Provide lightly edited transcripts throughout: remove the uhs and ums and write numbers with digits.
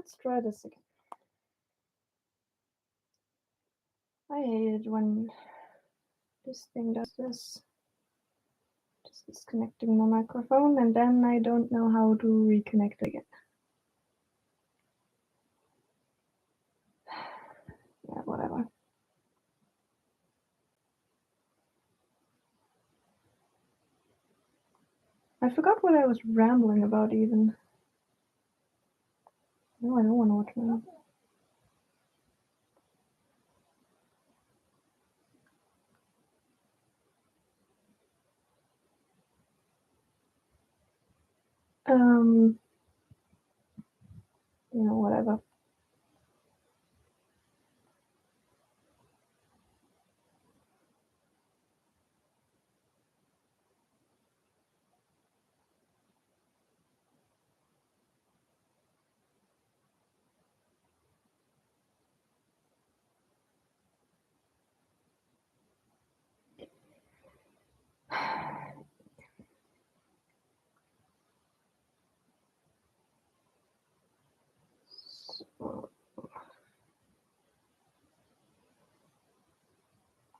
let's try this again. I hate it when this thing does this. Just disconnecting my microphone, and then I don't know how to reconnect it again. Yeah, whatever. I forgot what I was rambling about even. No, I don't want to watch now. Whatever.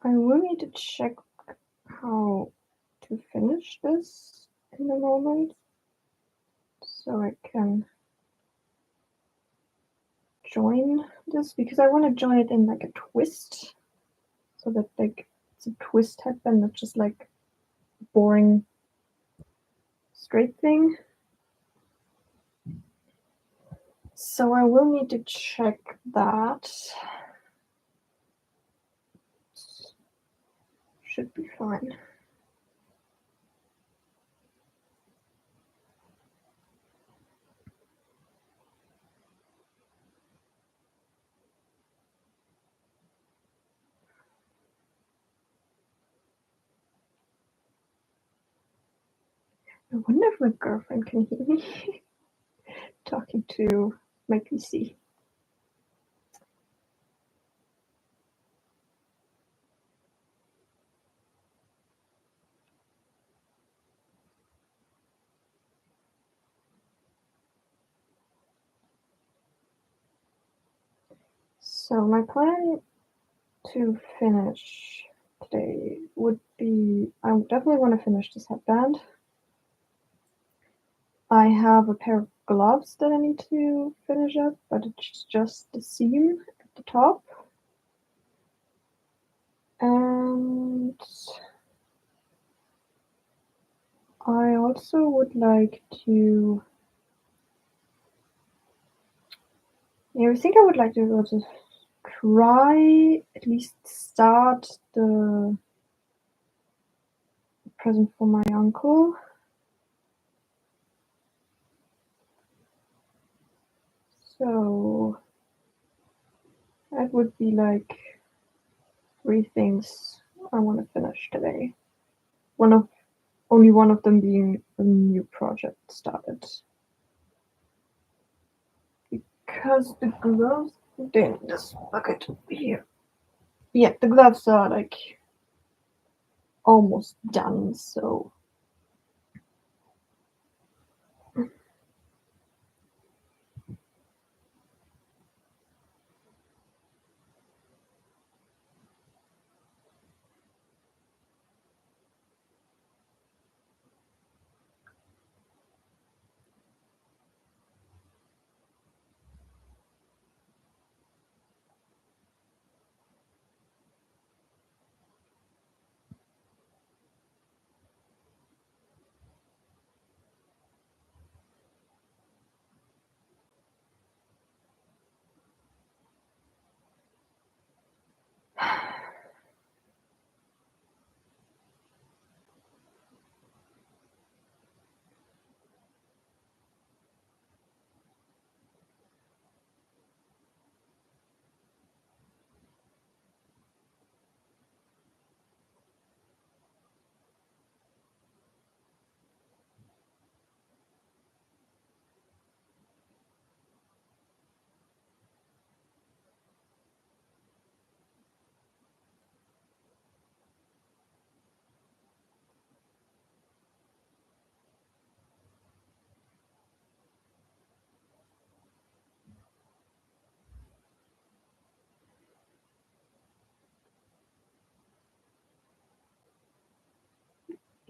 I will need to check how to finish this in a moment, so I can join this, because I want to join it in like a twist, so that like it's a twist headband, not just like boring straight thing. So I will need to check that. Should be fine. I wonder if my girlfriend can hear me talking to my PC. So my plan to finish today would be, I definitely want to finish this headband. I have a pair of gloves that I need to finish up, but it's just the seam at the top. And I also would like to, I think I would like to go to try at least start the present for my uncle. So that would be like 3 things I want to finish today. Only one of them being a new project started. Because the gloves, in this bucket here. Yeah, the gloves are like almost done, so.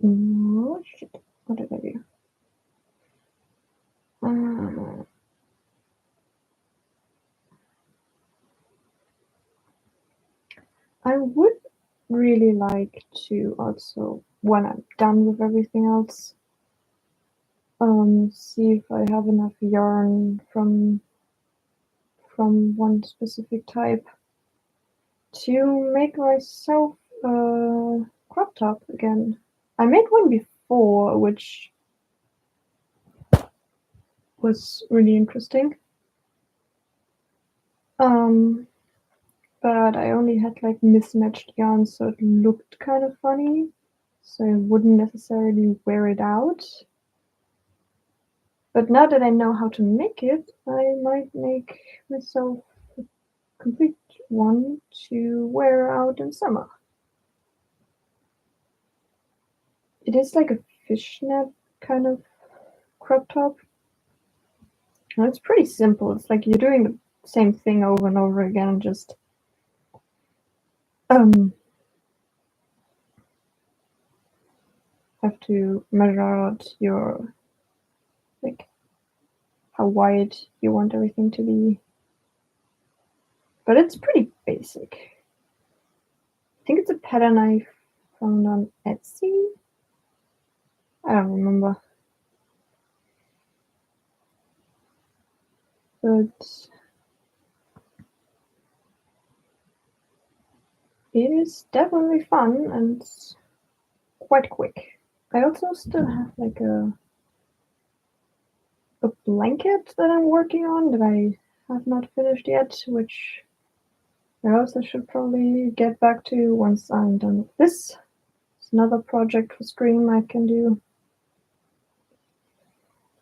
Oh, shit. What did I do? I would really like to also, when I'm done with everything else, see if I have enough yarn from one specific type to make myself a crop top again. I made one before, which was really interesting. But I only had like mismatched yarn, so it looked kind of funny. So I wouldn't necessarily wear it out. But now that I know how to make it, I might make myself a complete one to wear out in summer. It is like a fishnet kind of crop top. And it's pretty simple. It's like you're doing the same thing over and over again, just have to measure out your, like, how wide you want everything to be. But it's pretty basic. I think it's a pattern I found on Etsy. I don't remember. But it is definitely fun and quite quick. I also still have like a blanket that I'm working on that I have not finished yet, which I also should probably get back to once I'm done with this. It's another project for stream I can do.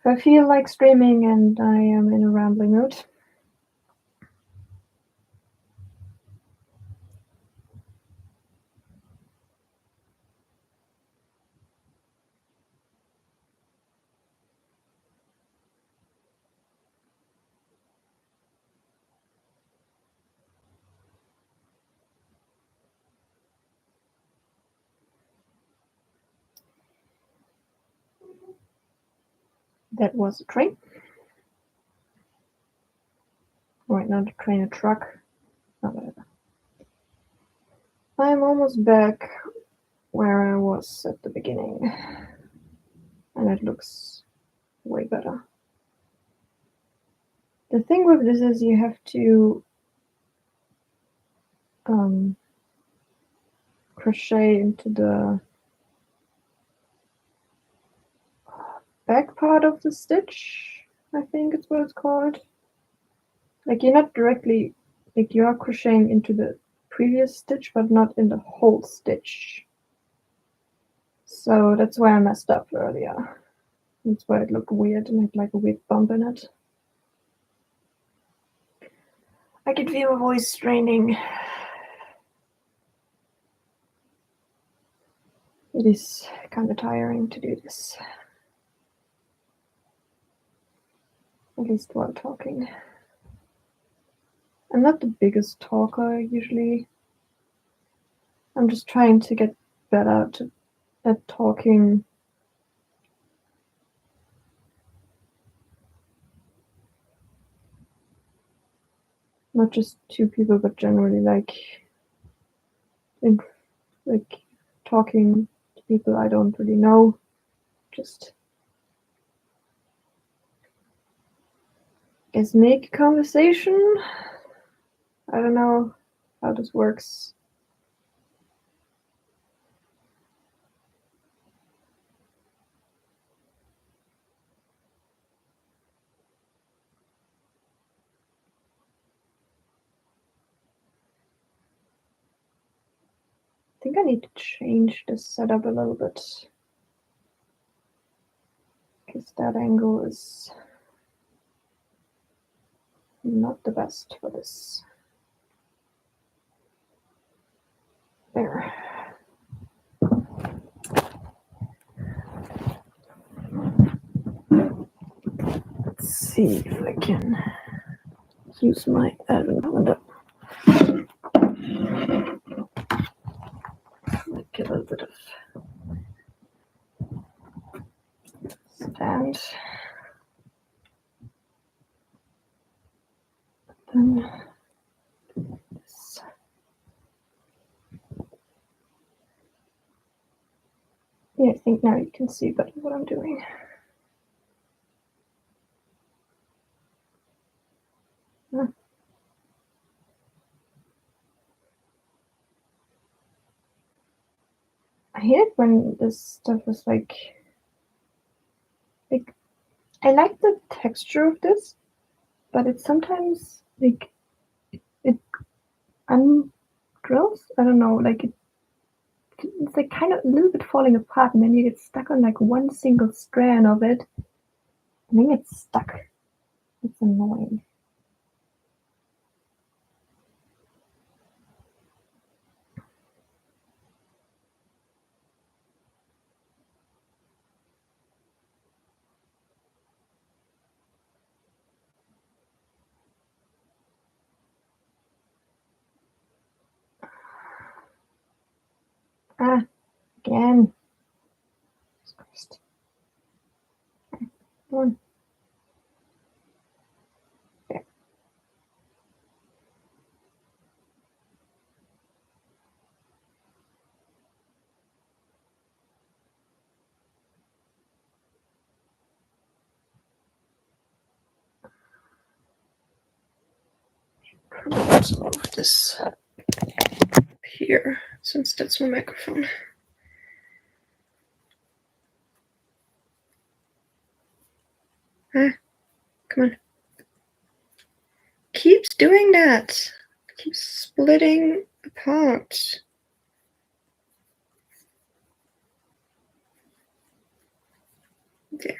If I feel like streaming and I am in a rambling mood. That was a train. Right, not a train, a truck. Oh, whatever. I'm almost back where I was at the beginning. And it looks way better. The thing with this is you have to crochet into the back part of the stitch, I think it's what it's called. Like you're not directly, like you are crocheting into the previous stitch, but not in the whole stitch. So that's why I messed up earlier. That's why it looked weird and had like a weird bump in it. I can feel my voice straining. It is kind of tiring to do this. At least while talking. I'm not the biggest talker usually. I'm just trying to get better at talking. Not just to people, but generally like talking to people I don't really know. Just guess make conversation. I don't know how this works. I think I need to change the setup a little bit. Because that angle is not the best for this. There. Let's see if I can use my advent window. Like a little bit of stand. Then this. Yeah, I think now you can see better what I'm doing. I hate it when this stuff is like I like the texture of this, but it's sometimes like it undrills. I don't know, like it's like kind of a little bit falling apart, and then you get stuck on like one single strand of it, and then it's stuck. It's annoying. Ah, again. Christ. One. There. Let's move this here, since that's my microphone. Ah, come on. Keeps doing that. Keeps splitting apart. There.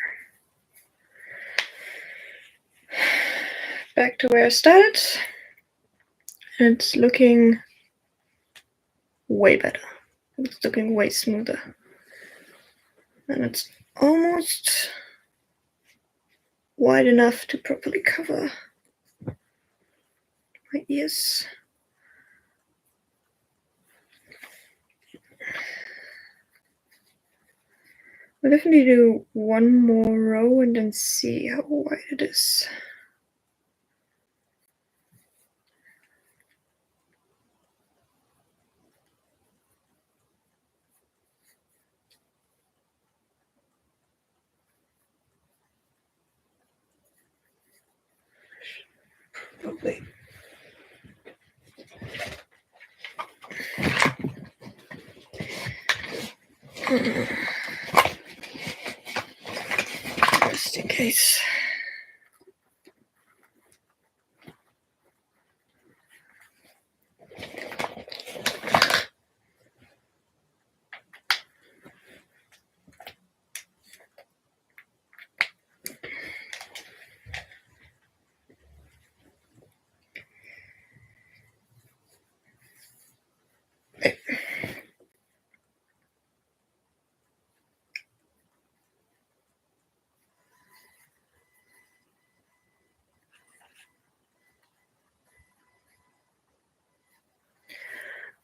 Back to where I started. It's looking way better. It's looking way smoother. And it's almost wide enough to properly cover my ears. I'll definitely do one more row and then see how wide it is. Probably. Just in case.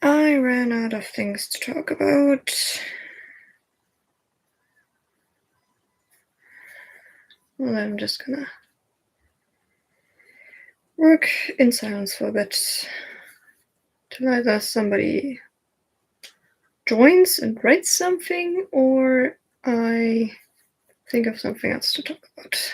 I ran out of things to talk about. Well, I'm just gonna work in silence for a bit till either somebody joins and writes something or I think of something else to talk about.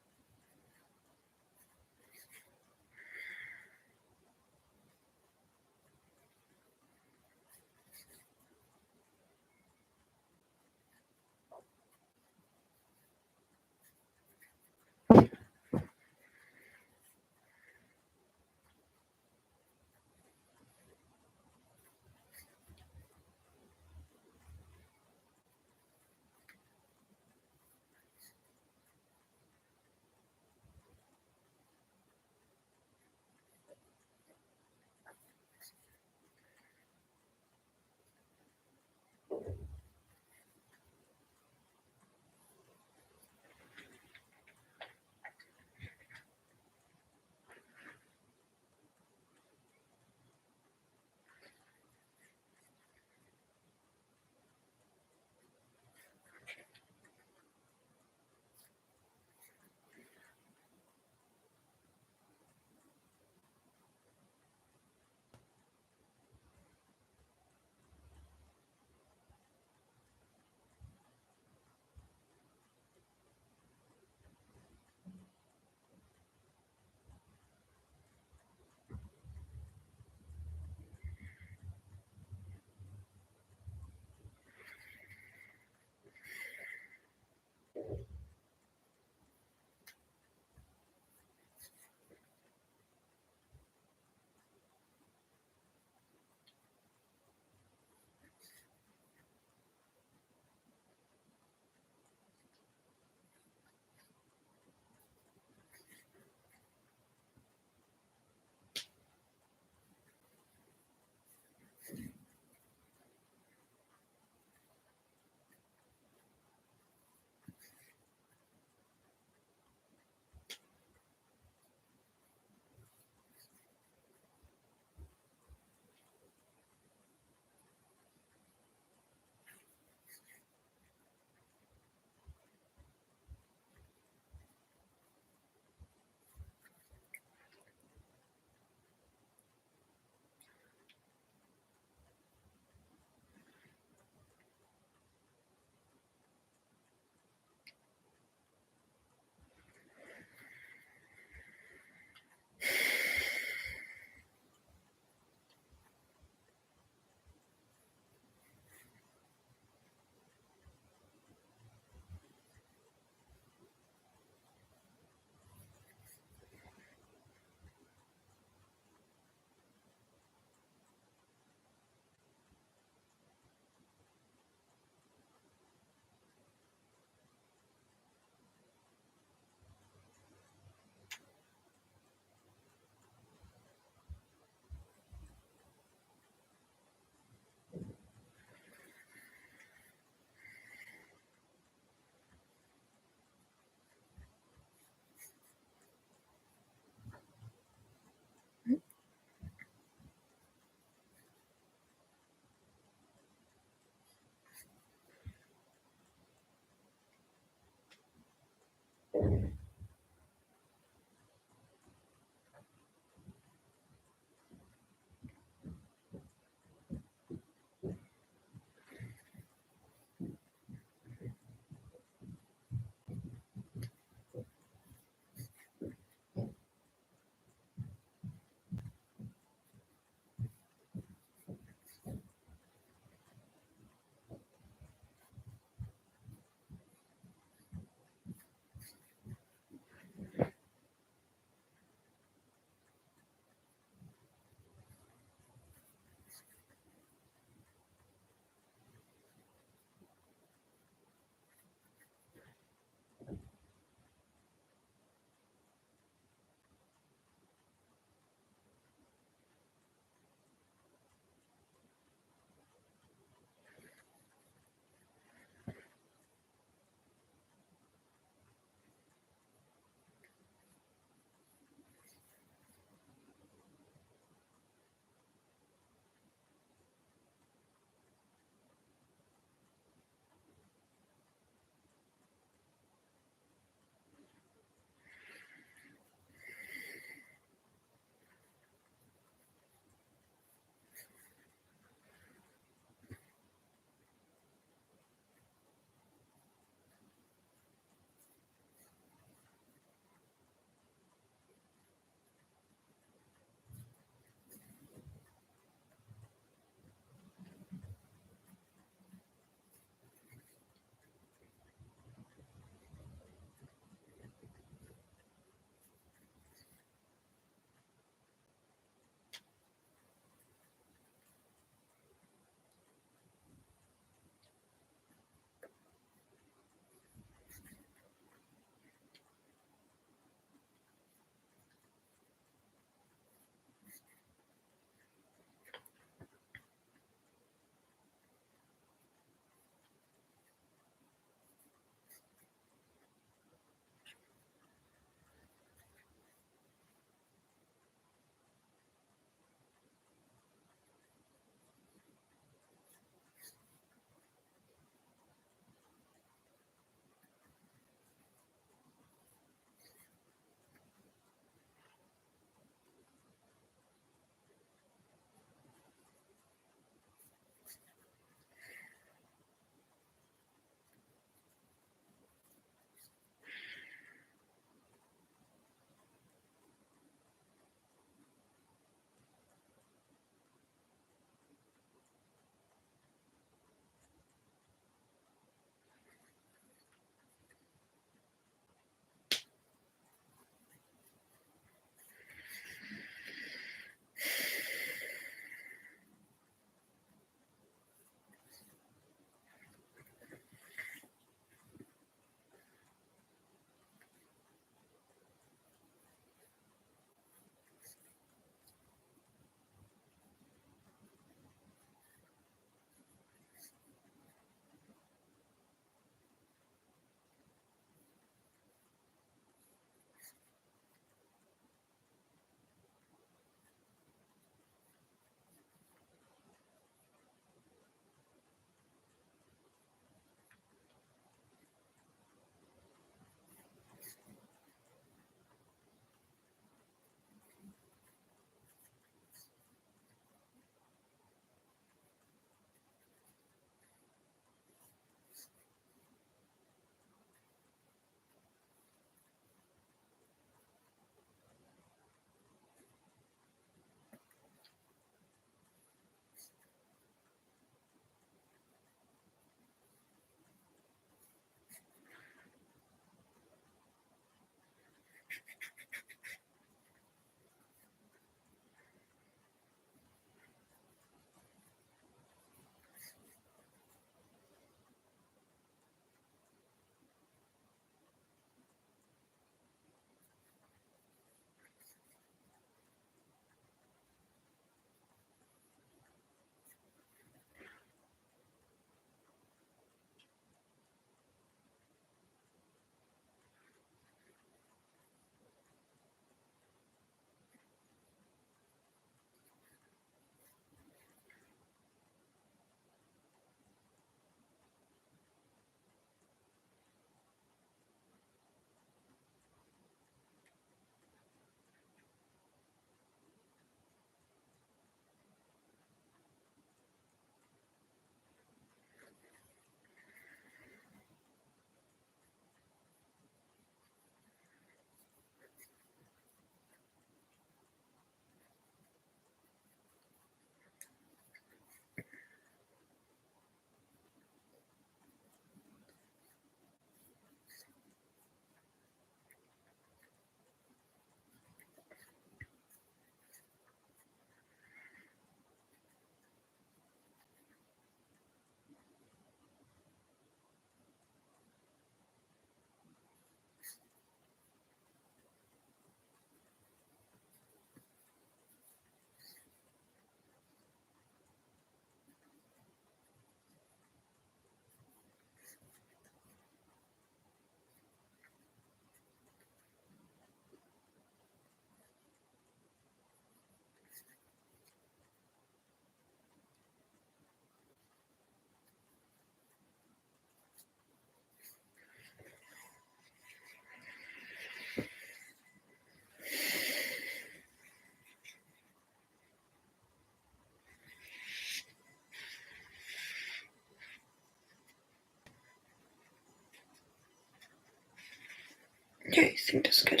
Okay, I think that's good.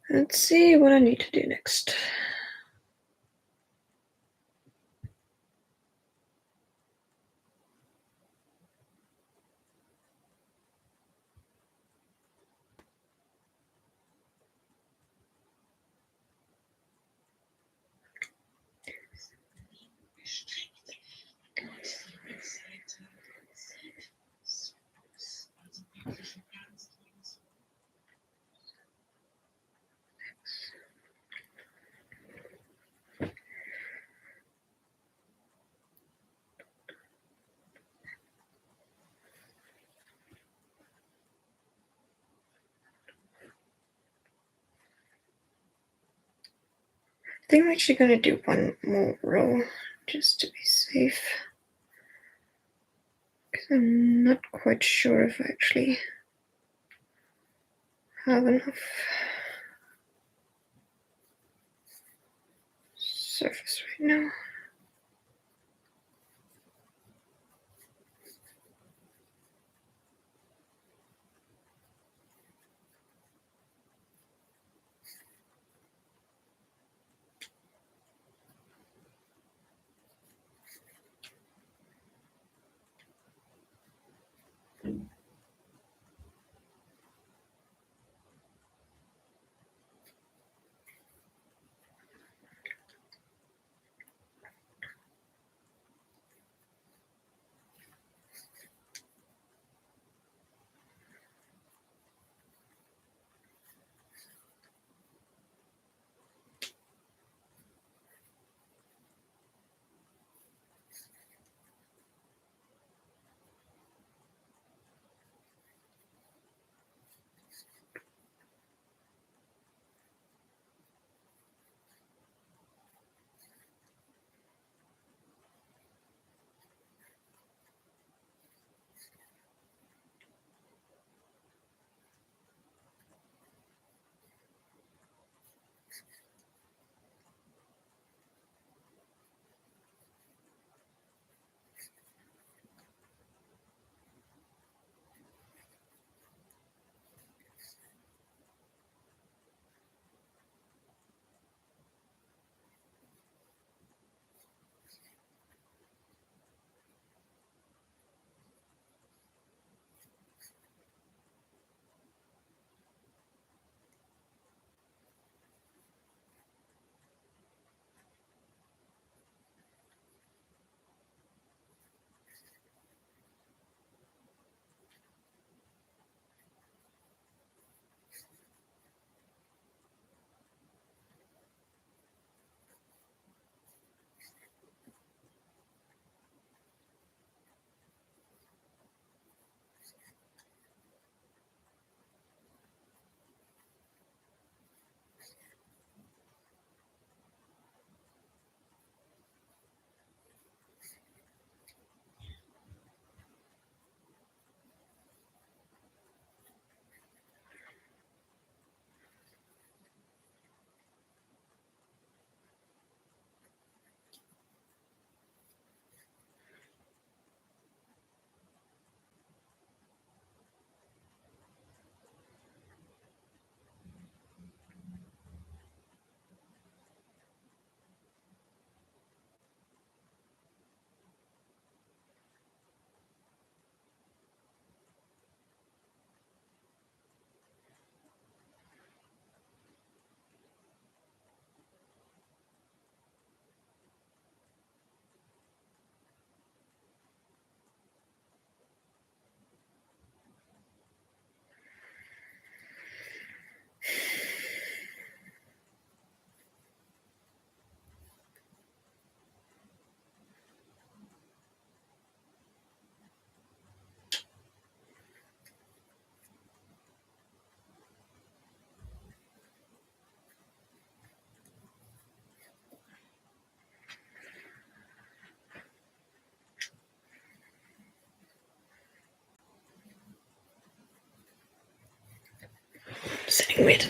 Let's see what I need to do next. I think I'm actually going to do one more row just to be safe. Because I'm not quite sure if I actually have enough surface right now. Sitting with.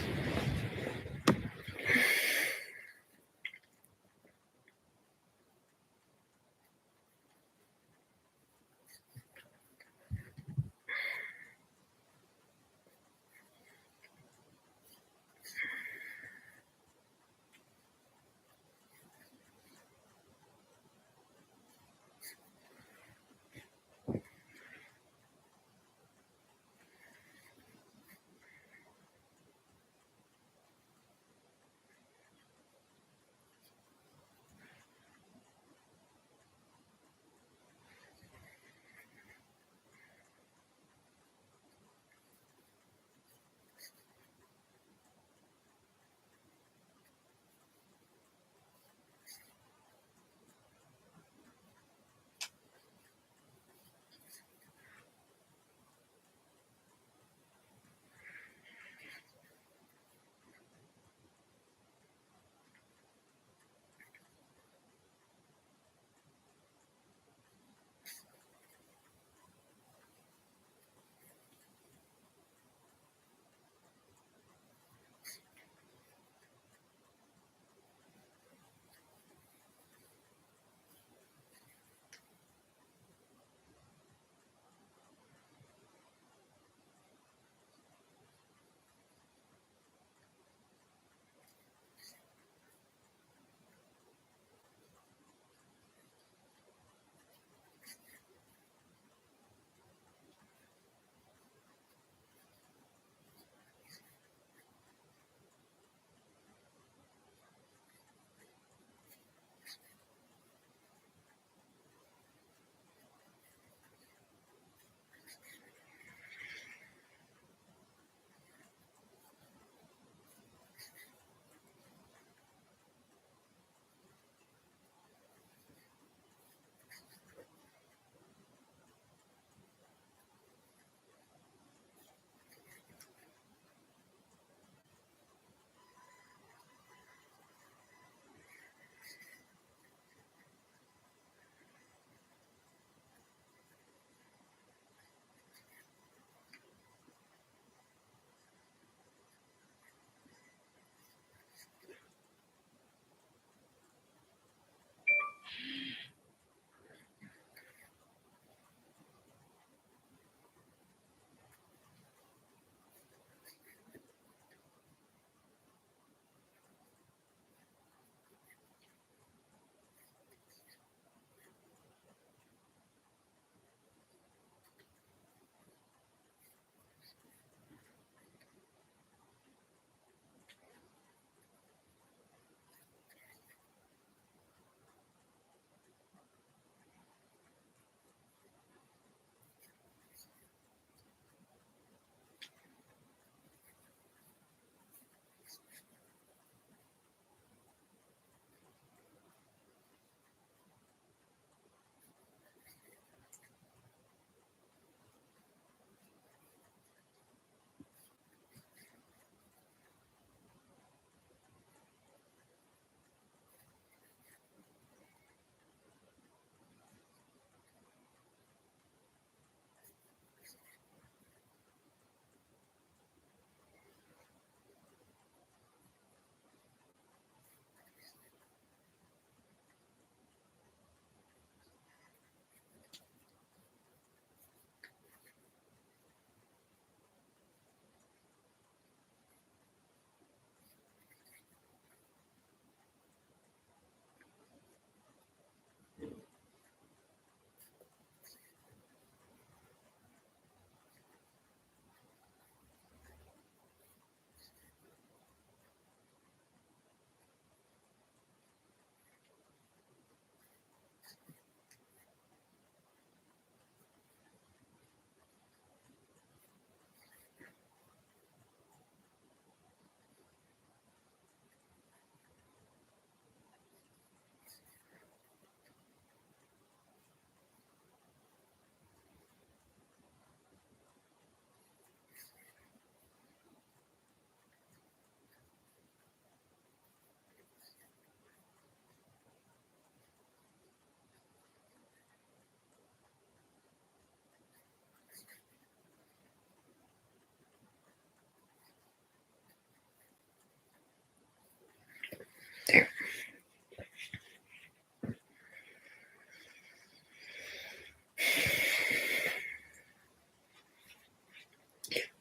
There.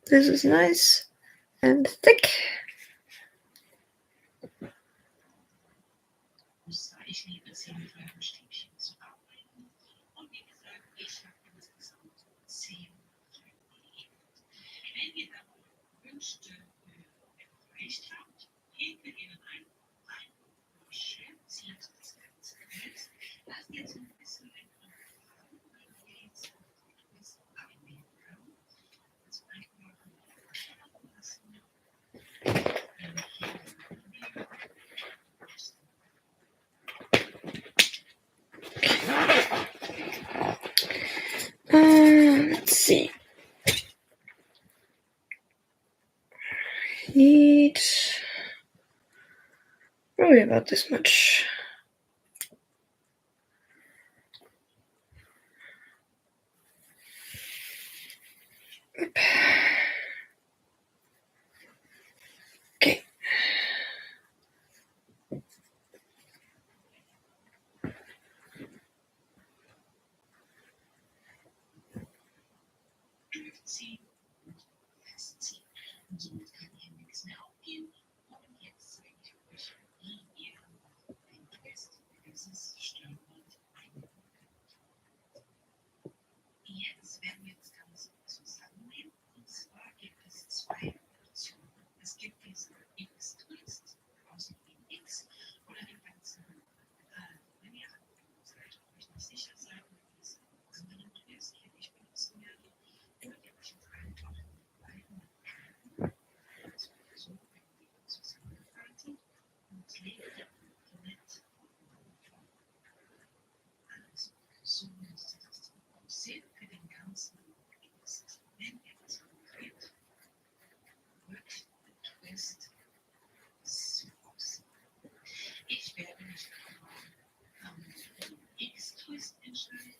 This is nice and thick. Ich liebe es, hier mit eurem Stäbchen zu arbeiten. Und wie gesagt, ich habe insgesamt 10 Wenn ihr dann gewünschte erreicht habt, heben wir ihnen ein schön zieht das Ganze fest. Lasst jetzt ein bisschen einfach fahren, wenn ihr jetzt ein bisschen einnehmen könnt. Das einfach schauen lassen. Let's see. Need probably about this much. Okay. Durchziehen und festziehen. Und somit kann hier nichts mehr aufgehen. Und jetzt zeige ich euch, wie ihr den Twist dieses Stirnband einbauen könnt. Jetzt werden wir das Ganze zusammennehmen. Und zwar gibt es 2 Optionen. Es gibt diesen X-Twist, außen wie ein X, oder den ganzen, wenn ihr seid, euch nicht sicher seid, mit diesem anderen Twist, den ich benutzen werde, könnt ihr euch jetzt einfach beiden so zusammengefaltet und legt komplett alles. So müsste das aussehen für den ganzen Twist. Wenn ihr das konkret wird, der Twist so aussehen. Ich werde mich am X-Twist entscheiden.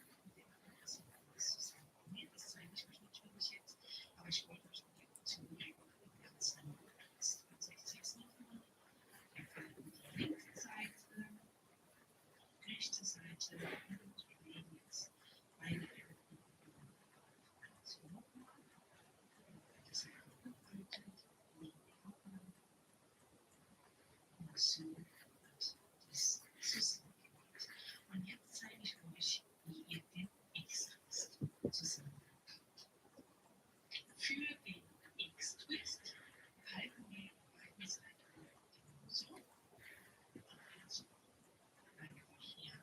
Das zeige ich euch natürlich jetzt. Aber ich wollte euch die Option geben, den ganzen Twist. Also ich zeige es nochmal. Wir falten die linke Seite, rechte Seite und wir legen jetzt beide Hände so nochmal. Das ist gefaltet, legen die Augen und so wird dies zusammengemacht. Und jetzt zeige ich euch, wie ihr den X-Twist zusammenmacht. Für den X-Twist halten wir beide Seiten so. Also einfach hier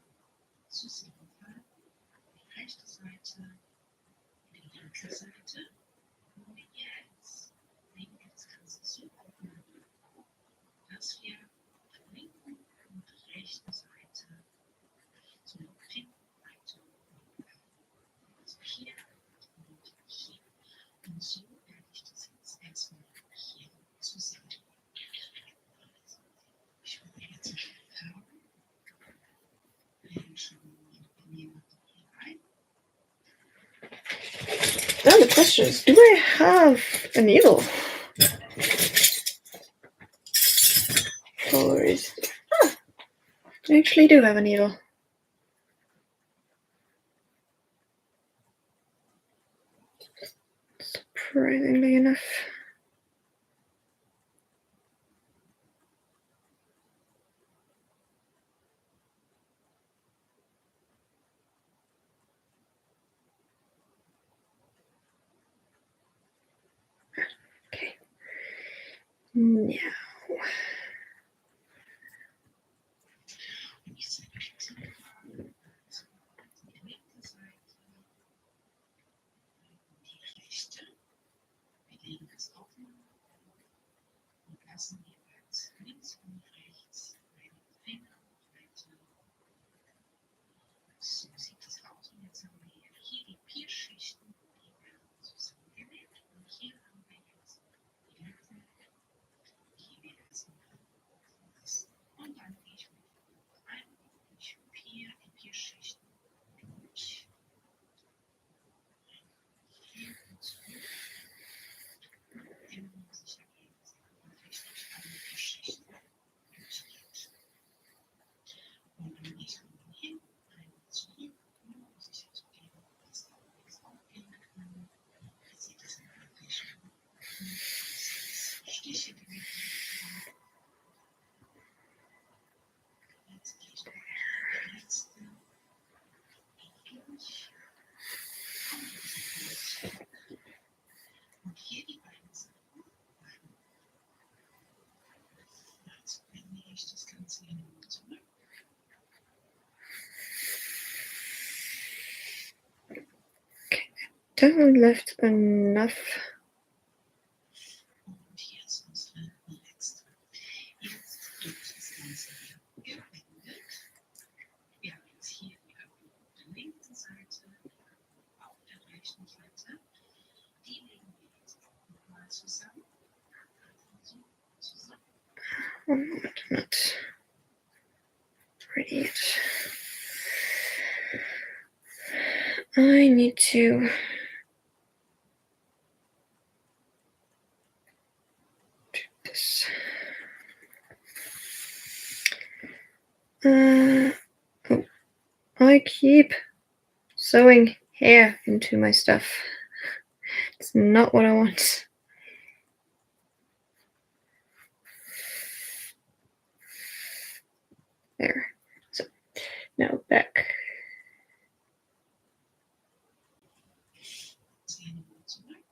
zusammenfalten. Die rechte Seite, die linke Seite. Und jetzt legen wir das Ganze so aufeinander, dass wir auf der linken und rechten Seite so eine Pinseite haben. Also hier und hier. Und so werde ich das jetzt erstmal hier zusammen. Ich will jetzt mal Farben. Schauen wir mal bei mir hier rein. Now the question is, do I have a needle? Or is I actually do have a needle. Surprisingly enough. Okay. Now. Und ich zeige euch jetzt die Farben. Die linke Seite, die rechte. Wir legen das aufeinander und lassen jeweils links und rechts einen Finger weiter. So sieht das aus. Und jetzt haben wir hier die 4 Schichten, die werden zusammengenäht. Und hier haben wir jetzt die Lücken, die definitely left enough. Und hier ist unsere letzte. Jetzt wird das Ganze hier gewendet. Wir haben jetzt hier die Öffnung auf der linken Seite, auf der rechten Seite. Die legen wir jetzt auch nochmal zusammen. So, zusammen. Not ready yet. I need to do this. Oh, I keep sewing hair into my stuff. It's not what I want. There. So now back. Zähne wir zurück.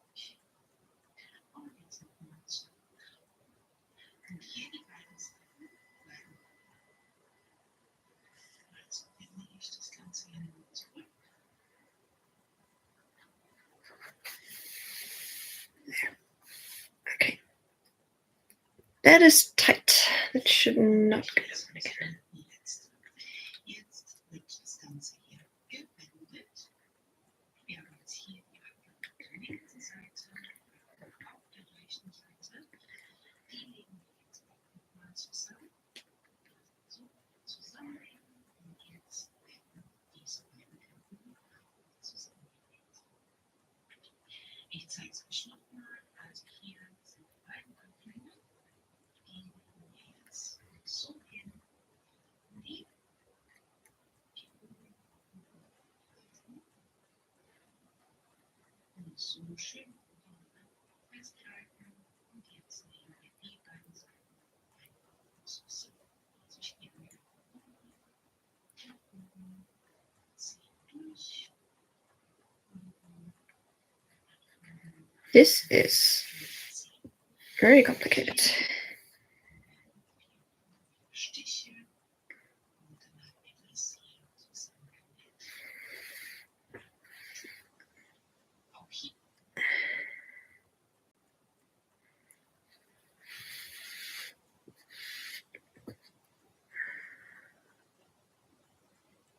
Und jetzt nochmal zurück. Und hier die beiden Seiten bleiben. Also wende ich das Ganze hier nochmal zurück. Okay. That is tight. That should not go down again. Jetzt wird das Ganze hier gewendet. Wir haben jetzt hier die Öffnung auf der linken Seite, auf der rechten Seite. Die legen wir jetzt auch nochmal zusammen. So, zusammenlegen. Und jetzt werden diese beiden Enden zusammengelegt. Ich zeige es euch nochmal. Also hier sind die beiden Öffnungen. Die legen wir jetzt so hin. Die und so schön festhalten. Und jetzt nehmen wir die beiden Seiten einfach zusammen. Also ich gehe wieder oben, ziehe durch. This is very complicated. Stiche und dann haben wir das hier zusammengenäht. Auch hier.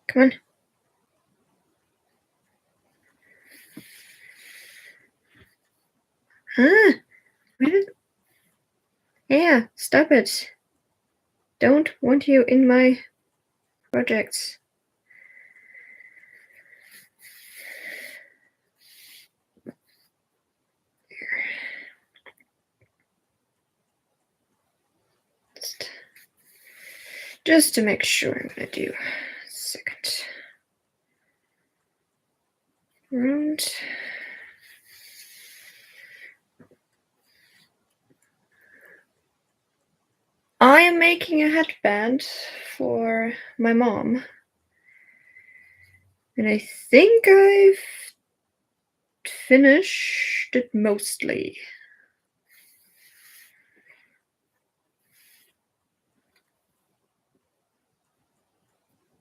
Come on. Yeah, stop it. Don't want you in my projects. Just to make sure, I'm gonna do a second round. I am making a headband for my mom. And I think I've finished it mostly.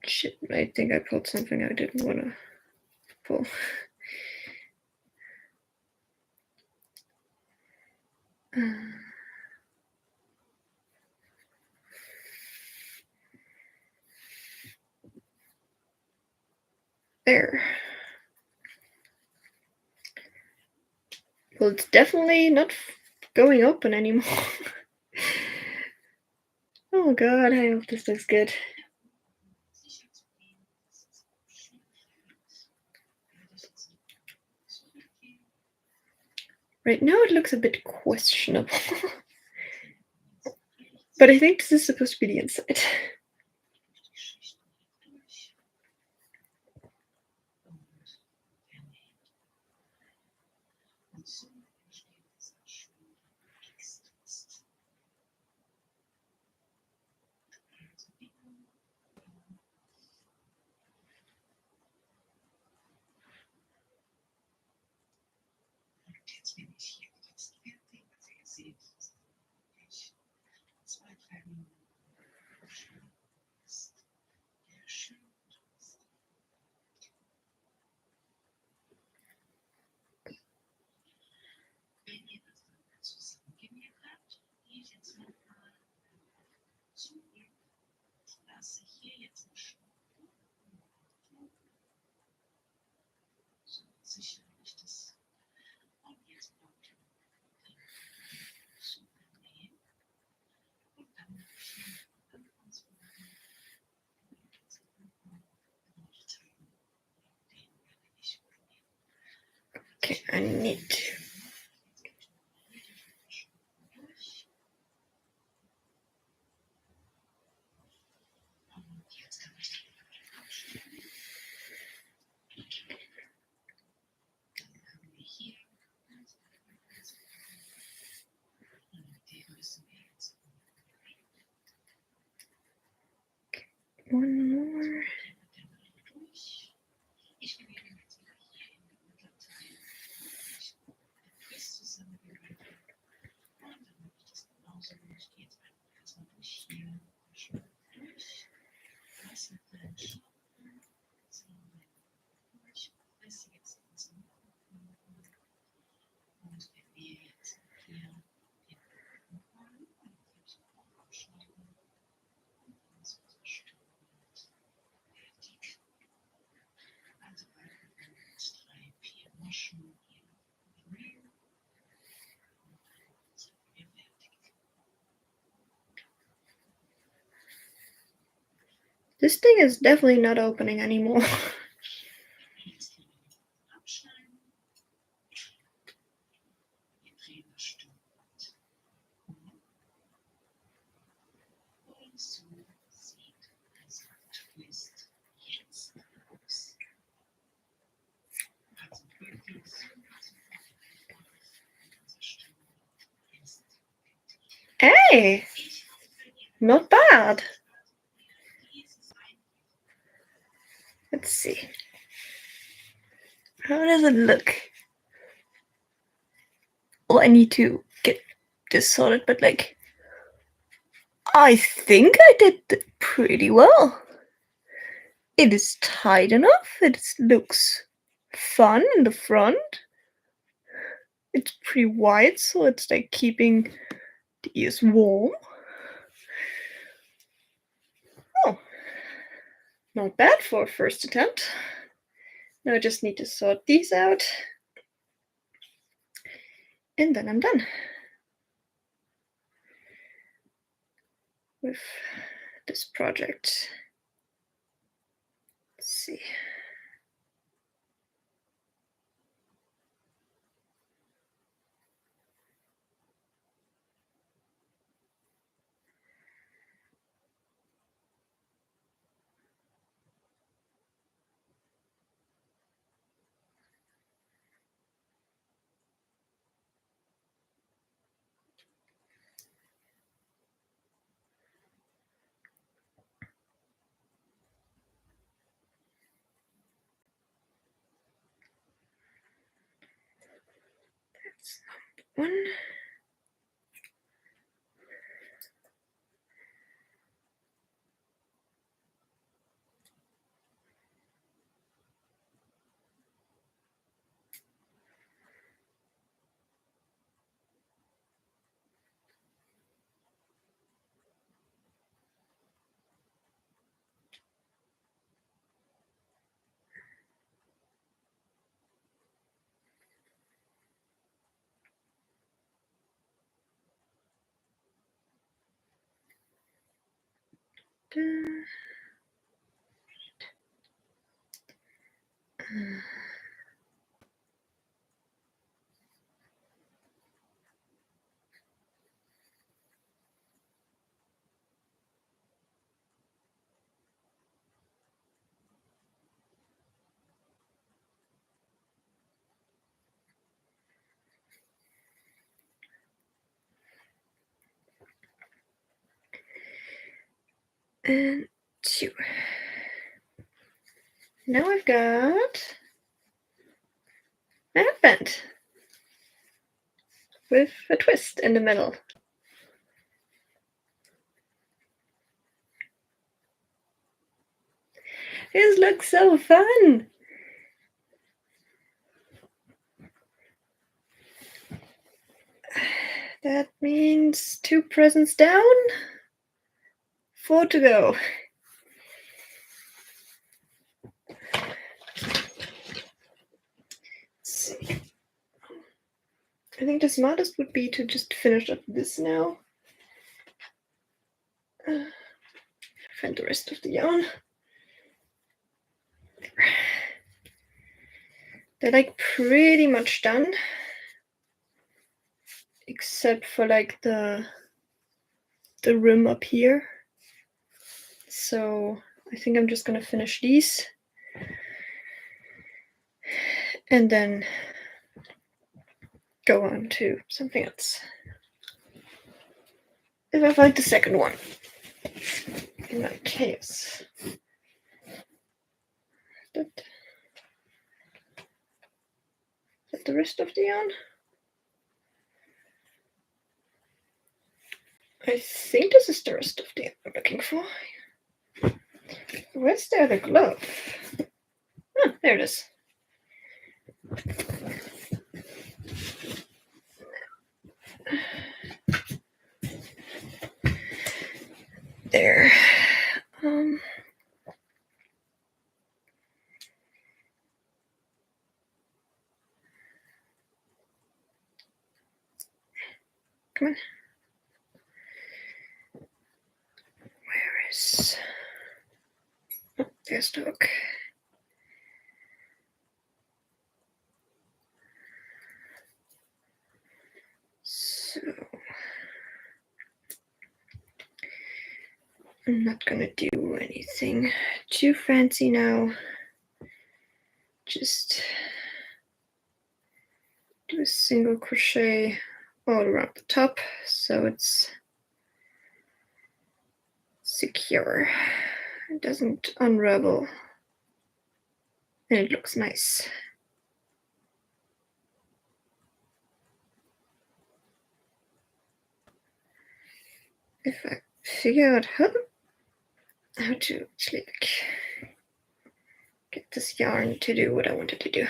Shit, I think I pulled something I didn't want to pull. There. Well, it's definitely not going open anymore. Oh god, I hope this looks good. Right now it looks a bit questionable. But I think this is supposed to be the inside. Jetzt bin ich hier fast fertig. Also ihr seht, ich 2, 3 Minuten. dir jetzt eine Stunde. So sicherlich das. Und jetzt bleibt super nehmen. Und dann uns Okay, I need to. One more. This thing is definitely not opening anymore. Hey, not bad. Let's see. How does it look? Well, I need to get this sorted, but like, I think I did pretty well. It is tight enough. It looks fun in the front. It's pretty wide, so it's like keeping the ears warm. Oh, not bad for a first attempt. Now I just need to sort these out. And then I'm done with this project. Let's see. That's number one. And 2. Now I've got a headband with a twist in the middle. This looks so fun. That means 2 presents down, 4 to go. I think the smartest would be to just finish up this now. Find the rest of the yarn. They're like pretty much done, except for like the rim up here. So I think I'm just gonna finish these and then go on to something else. If I find the second one in my case. Is that the rest of the yarn? I think this is the rest of the yarn I'm looking for. Where's the other glove? Ah, there it is. There. Come on. Where is... Oh, there's the hook. So... I'm not gonna do anything too fancy now. Just do a single crochet all around the top so it's secure. It doesn't unravel and it looks nice. If I figure out how to actually get this yarn to do what I wanted to do.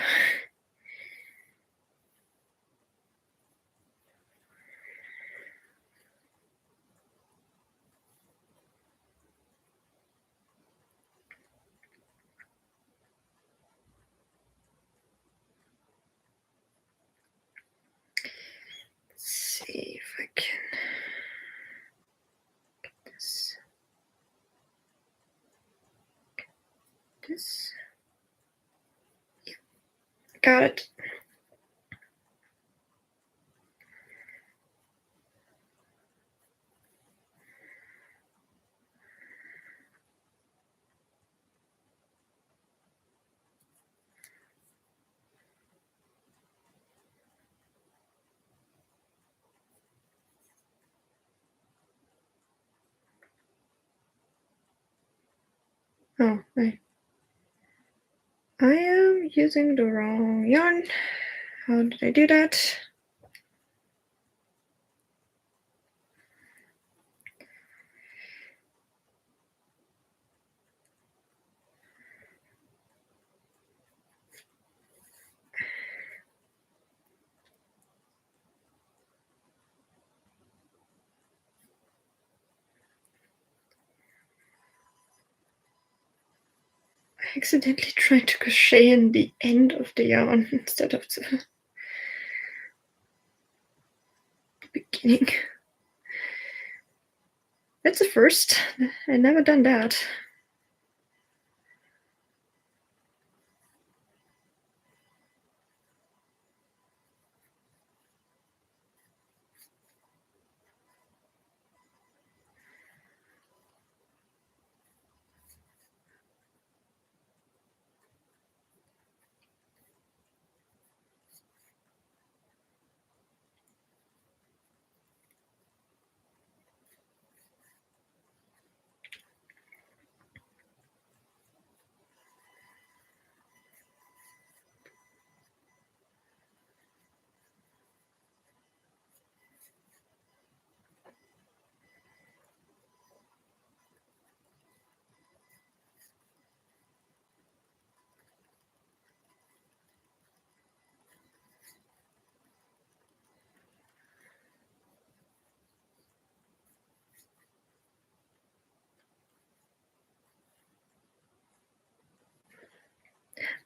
Let's see if I can get this. This. Yeah, got it. Oh, I am using the wrong yarn. How did I do that? I accidentally tried to crochet in the end of the yarn instead of the beginning. That's a first. I never done that.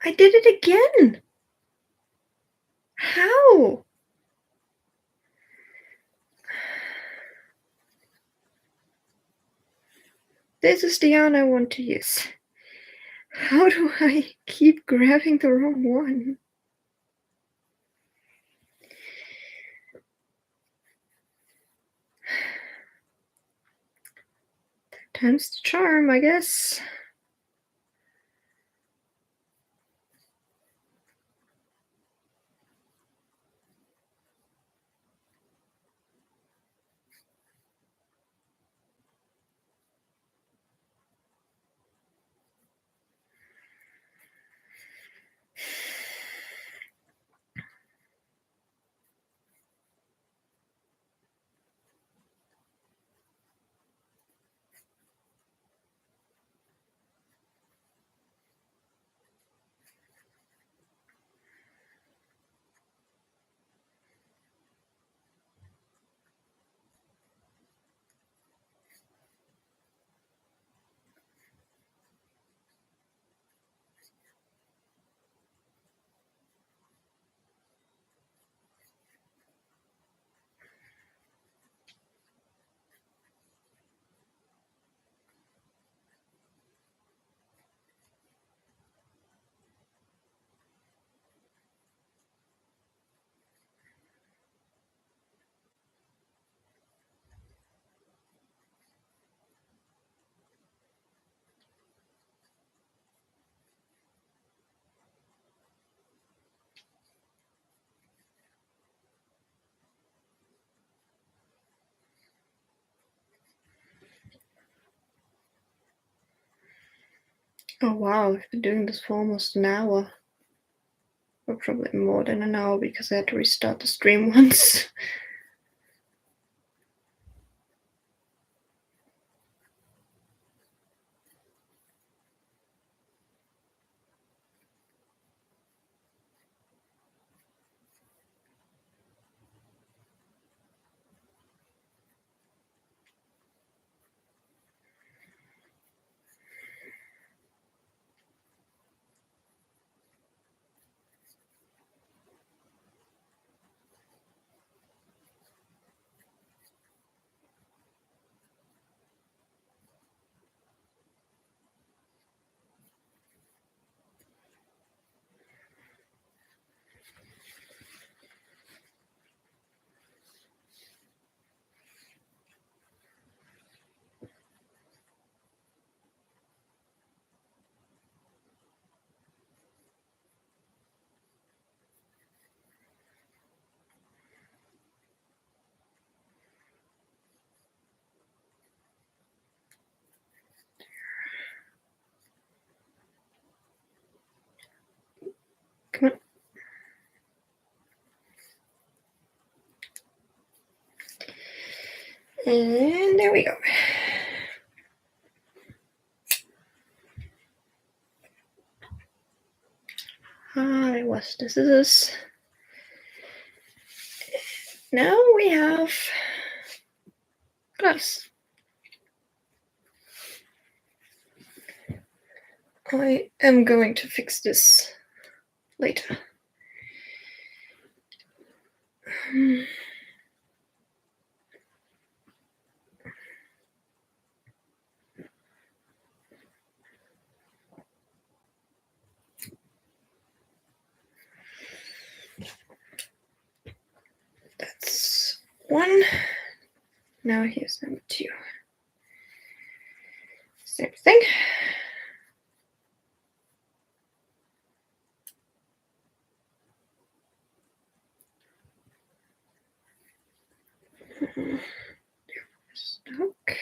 I did it again. How? This is the yarn I want to use. How do I keep grabbing the wrong one? Time's the charm, I guess. Oh wow, I've been doing this for almost an hour. Or probably more than an hour because I had to restart the stream once. Come on. And there we go. I was the scissors. Now we have glass. I am going to fix this later. That's one. Now here's number two. Same thing. Stuck.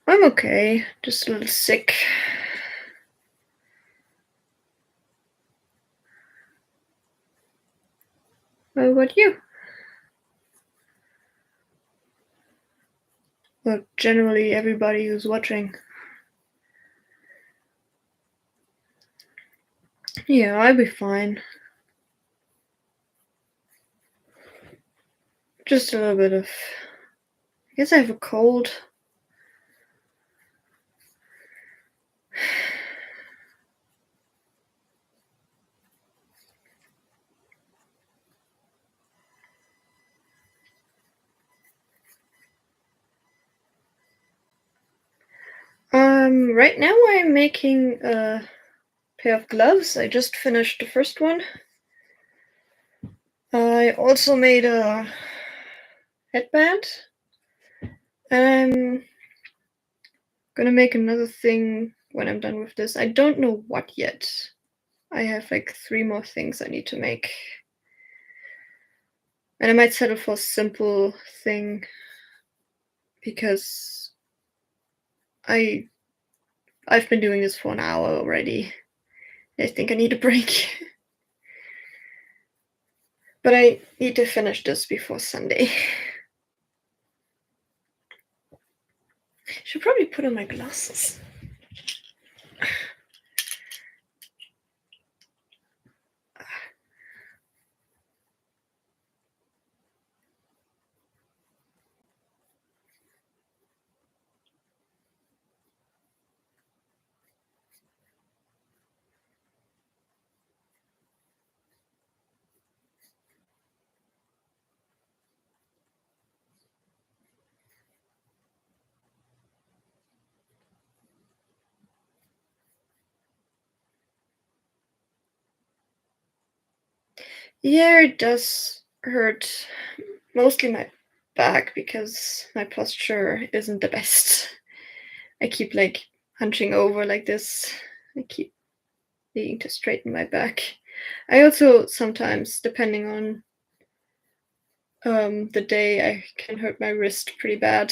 I'm okay, just a little sick. What about you? Well, generally everybody who's watching. Yeah, I'll be fine. Just a little bit of... I guess I have a cold. Right now I'm making a pair of gloves. I just finished the first one. I also made a headband. I'm gonna make another thing when I'm done with this. I don't know what yet. I have like 3 more things I need to make. And I might settle for a simple thing because I've been doing this for an hour already. I think I need a break. But I need to finish this before Sunday. Should probably put on my glasses. Yeah, it does hurt. Mostly my back because my posture isn't the best. I keep like hunching over like this. I keep needing to straighten my back. I also sometimes, depending on the day, I can hurt my wrist pretty bad.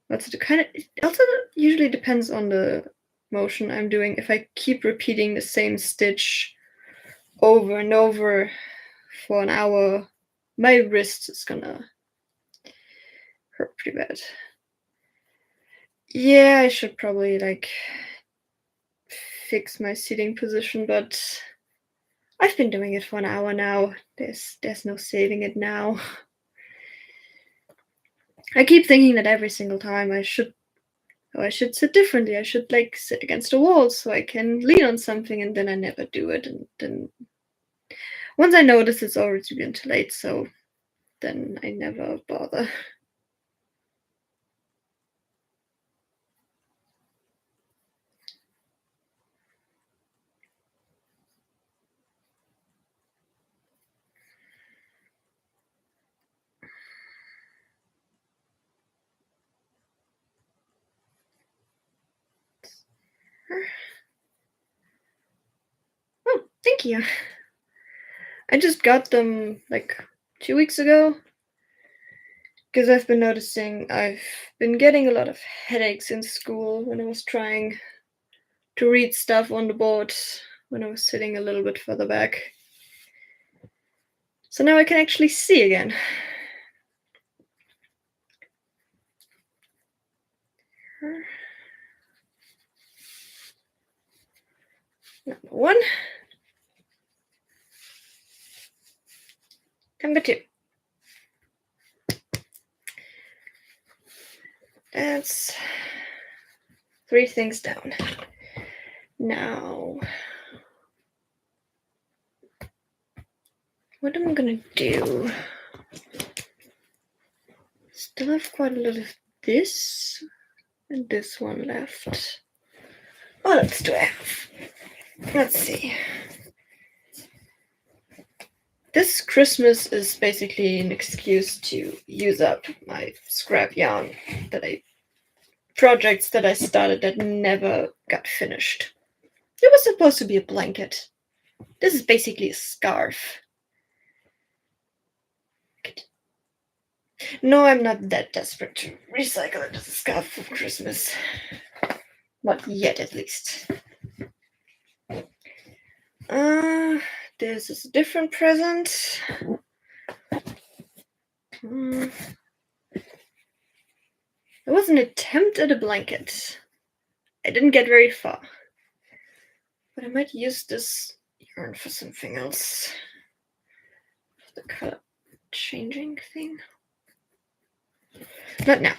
That's the kind of. It also usually depends on the motion I'm doing. If I keep repeating the same stitch over and over for an hour, my wrist is gonna hurt pretty bad. Yeah, I should probably like fix my seating position, but I've been doing it for an hour now. There's no saving it now. I keep thinking that every single time I should sit differently. I should like sit against a wall so I can lean on something, and then I never do it. And then once I notice, it's already been too late, so then I never bother. Oh, thank you. I just got them like 2 weeks ago because I've been noticing I've been getting a lot of headaches in school when I was trying to read stuff on the board when I was sitting a little bit further back. So now I can actually see again. Number 1. Number 2. That's 3 things down. Now, what am I gonna do? Still have quite a lot of this and this one left. What else do I have? Let's see. This Christmas is basically an excuse to use up my scrap yarn projects that I started that never got finished. It was supposed to be a blanket. This is basically a scarf. No, I'm not that desperate to recycle it as a scarf for Christmas. Not yet, at least. This is a different present. There was an attempt at a blanket. I didn't get very far. But I might use this yarn for something else. The color changing thing. Not now.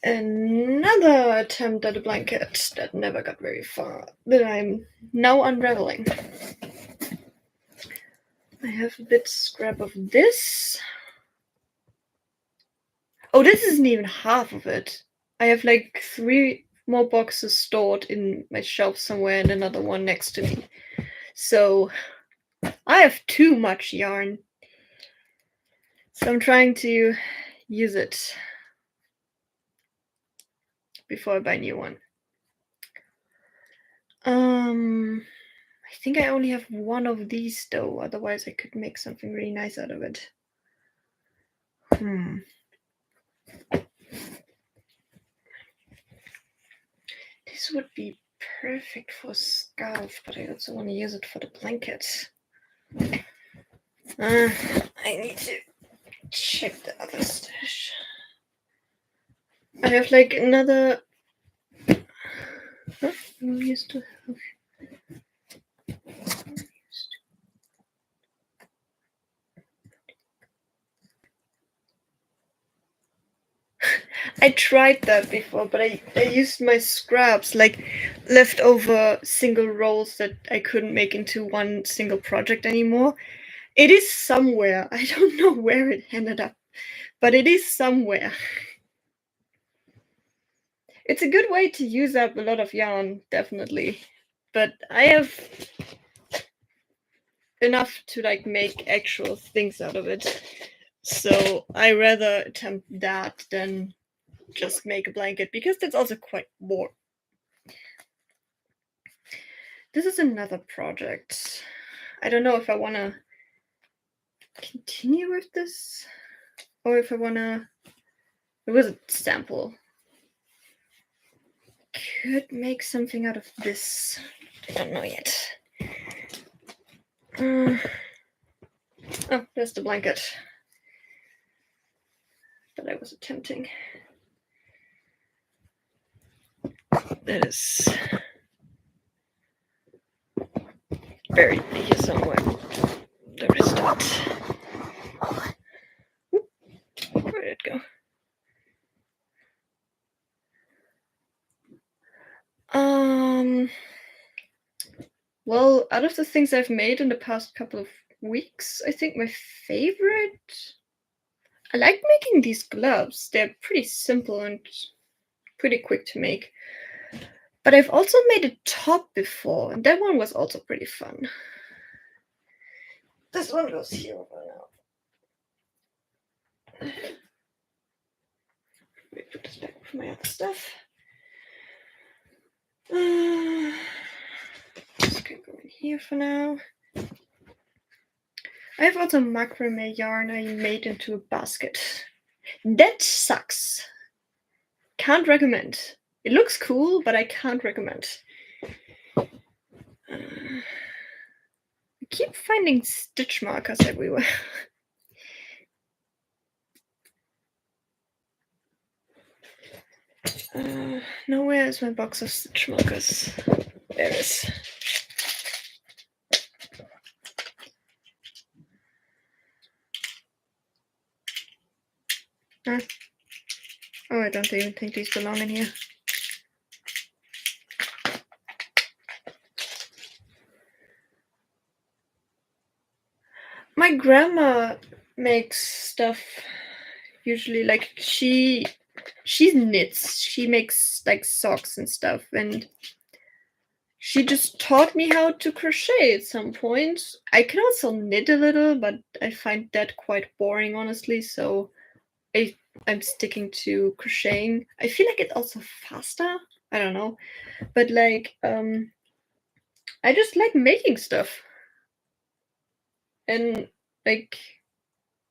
Another attempt at a blanket that never got very far, that I'm now unraveling. I have a bit scrap of this. Oh, this isn't even half of it. I have like 3 more boxes stored in my shelf somewhere and another one next to me. So I have too much yarn. So I'm trying to use it before I buy a new one. I think I only have one of these though, otherwise I could make something really nice out of it. This would be perfect for a scarf, but I also want to use it for the blanket. I need to check the other stash. I have like another. Huh? We used to have. I tried that before, but I used my scraps, like leftover single rolls that I couldn't make into one single project anymore. It is somewhere. I don't know where it ended up, but it is somewhere. It's a good way to use up a lot of yarn, definitely. But I have enough to like make actual things out of it. So I rather attempt that than just make a blanket, because that's also quite boring. This is another project. I don't know if I want to continue with this or if I want to. It was a sample. Could make something out of this. I don't know yet. Oh, there's the blanket that I was attempting. That is buried here somewhere. There is that. Where did it go? Well, out of the things I've made in the past couple of weeks, I think my favorite. I like making these gloves. They're pretty simple and pretty quick to make. But I've also made a top before, and that one was also pretty fun. This one goes here for now. Let me put this back with my other stuff. This can go in here for now. I have also macrame yarn I made into a basket. That sucks. Can't recommend. It looks cool, but I can't recommend. I keep finding stitch markers everywhere. Now where is my box of stitch markers? There it is. Oh, I don't even think these belong in here. My grandma makes stuff usually, like she knits. She makes like socks and stuff, and she just taught me how to crochet at some point. I can also knit a little, but I find that quite boring, honestly, so I'm sticking to crocheting. I feel like it's also faster. I don't know. But like I just like making stuff. and like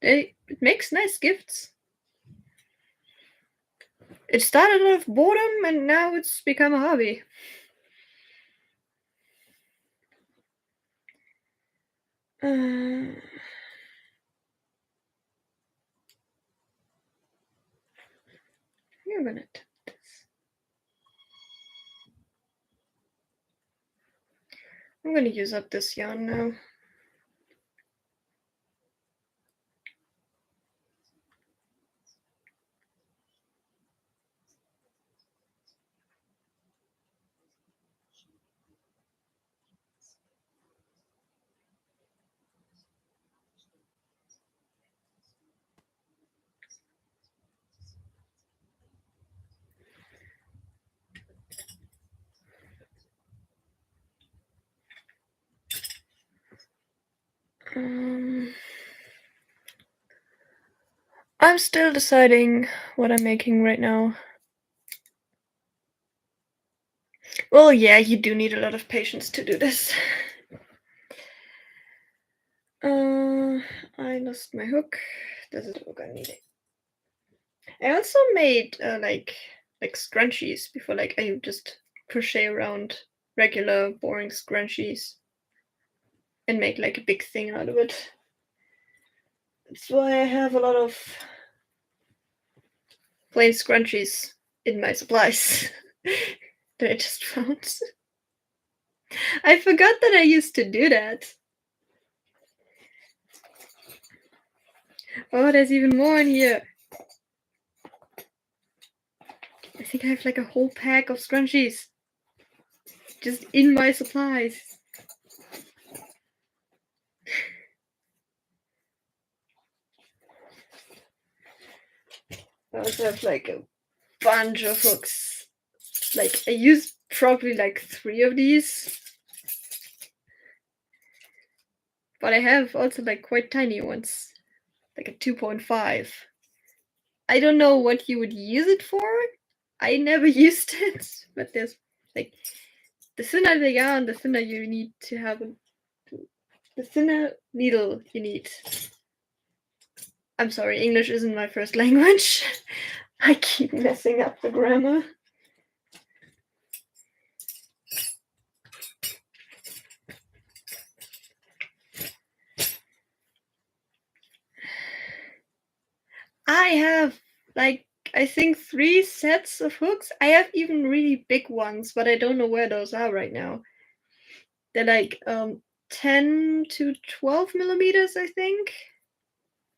it makes nice gifts. It started out of boredom and now it's become a hobby. You're gonna attempt this. I'm gonna use up this yarn now. I'm still deciding what I'm making right now. Well, yeah, you do need a lot of patience to do this. I lost my hook. This is the hook I needed. I also made like scrunchies before. Like I just crochet around regular boring scrunchies and make like a big thing out of it. That's why I have a lot of plain scrunchies in my supplies that I just found. I forgot that I used to do that. Oh, there's even more in here. I think I have like a whole pack of scrunchies just in my supplies. I also have like a bunch of hooks. Like I use probably like 3 of these. But I have also like quite tiny ones. Like a 2.5. I don't know what you would use it for. I never used it. But there's like the thinner the yarn, the thinner you need to have the thinner needle you need. I'm sorry, English isn't my first language. I keep messing up the grammar. I have like I think 3 sets of hooks. I have even really big ones, but I don't know where those are right now. They're like 10 to 12 millimeters, I think.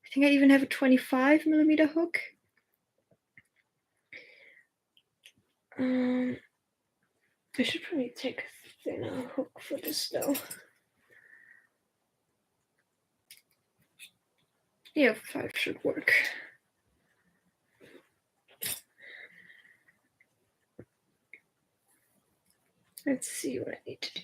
I think I even have a 25 millimeter hook. I should probably take a thinner hook for this though. Yeah, 5 should work. Let's see what I need to do.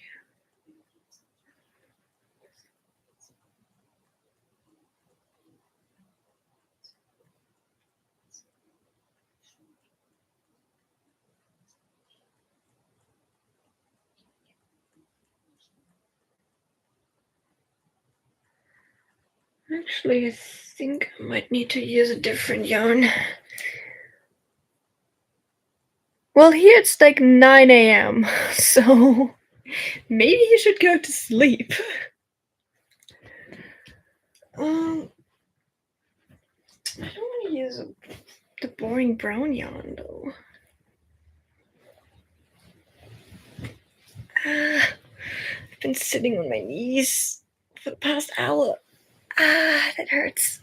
Actually, I think I might need to use a different yarn. Well, here it's like 9 a.m., so maybe you should go to sleep. I don't want to use the boring brown yarn, though. I've been sitting on my knees for the past hour. That hurts.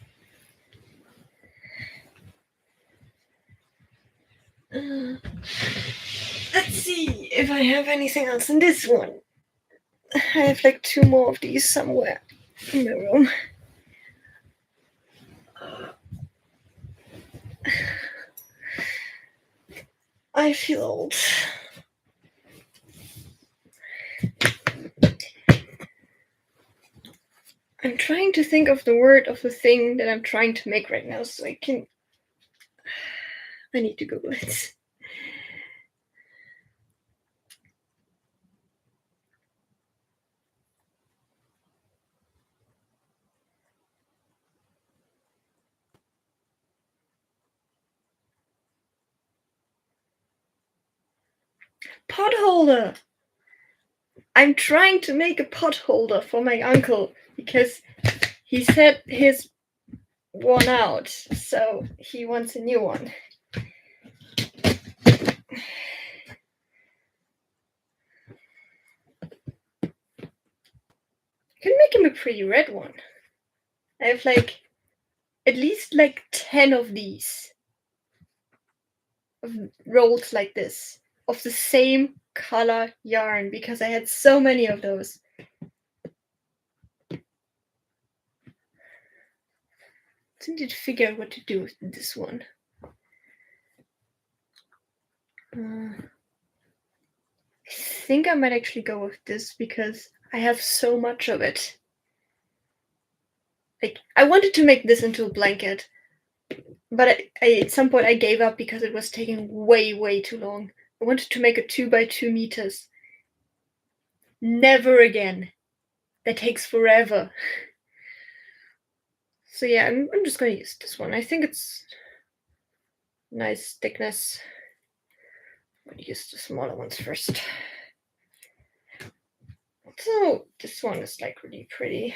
Let's see if I have anything else in this one. I have like 2 more of these somewhere in my room. I feel old. I'm trying to think of the word of the thing that I'm trying to make right now so I can... I need to Google it. Pot holder! I'm trying to make a pot holder for my uncle because he said his worn out, so he wants a new one. I can make him a pretty red one. I have like at least like 10 of these rolled like this of the same color yarn because I had so many of those. I need to figure out what to do with this one. I think I might actually go with this because I have so much of it. Like, I wanted to make this into a blanket, but at some point I gave up because it was taking way too long. I wanted to make a 2 by 2 meters. Never again. That takes forever. So yeah, I'm just gonna use this one. I think it's nice thickness. I'm gonna use the smaller ones first. So this one is like really pretty.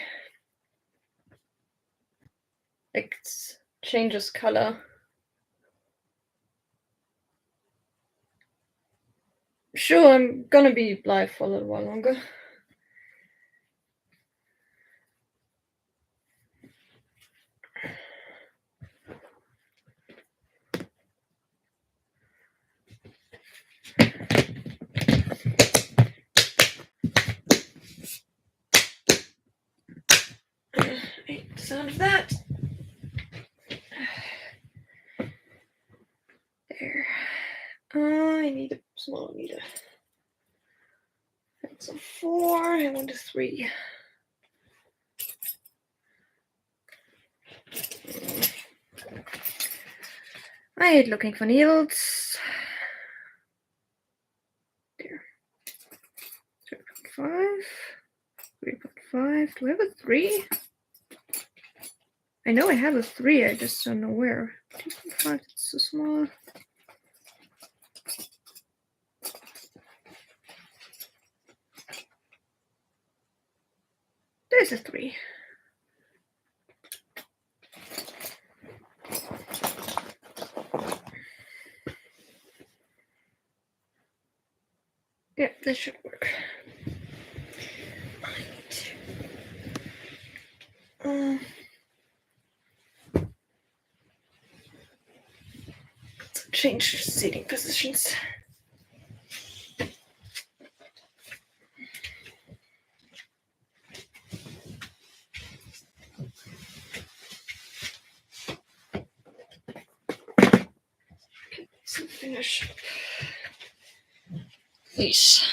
Like it changes color. Sure, I'm gonna be live for a little while longer. I hate the sound of that. There. I need a smaller needle. That's a 4. I want a 3. I hate looking for needles. There. 3.5. 3.5. Do I have a 3? I know I have a 3, I just don't know where. 2.5, it's so small. There's a 3. Yeah, this should work. Change seating positions. So finish these.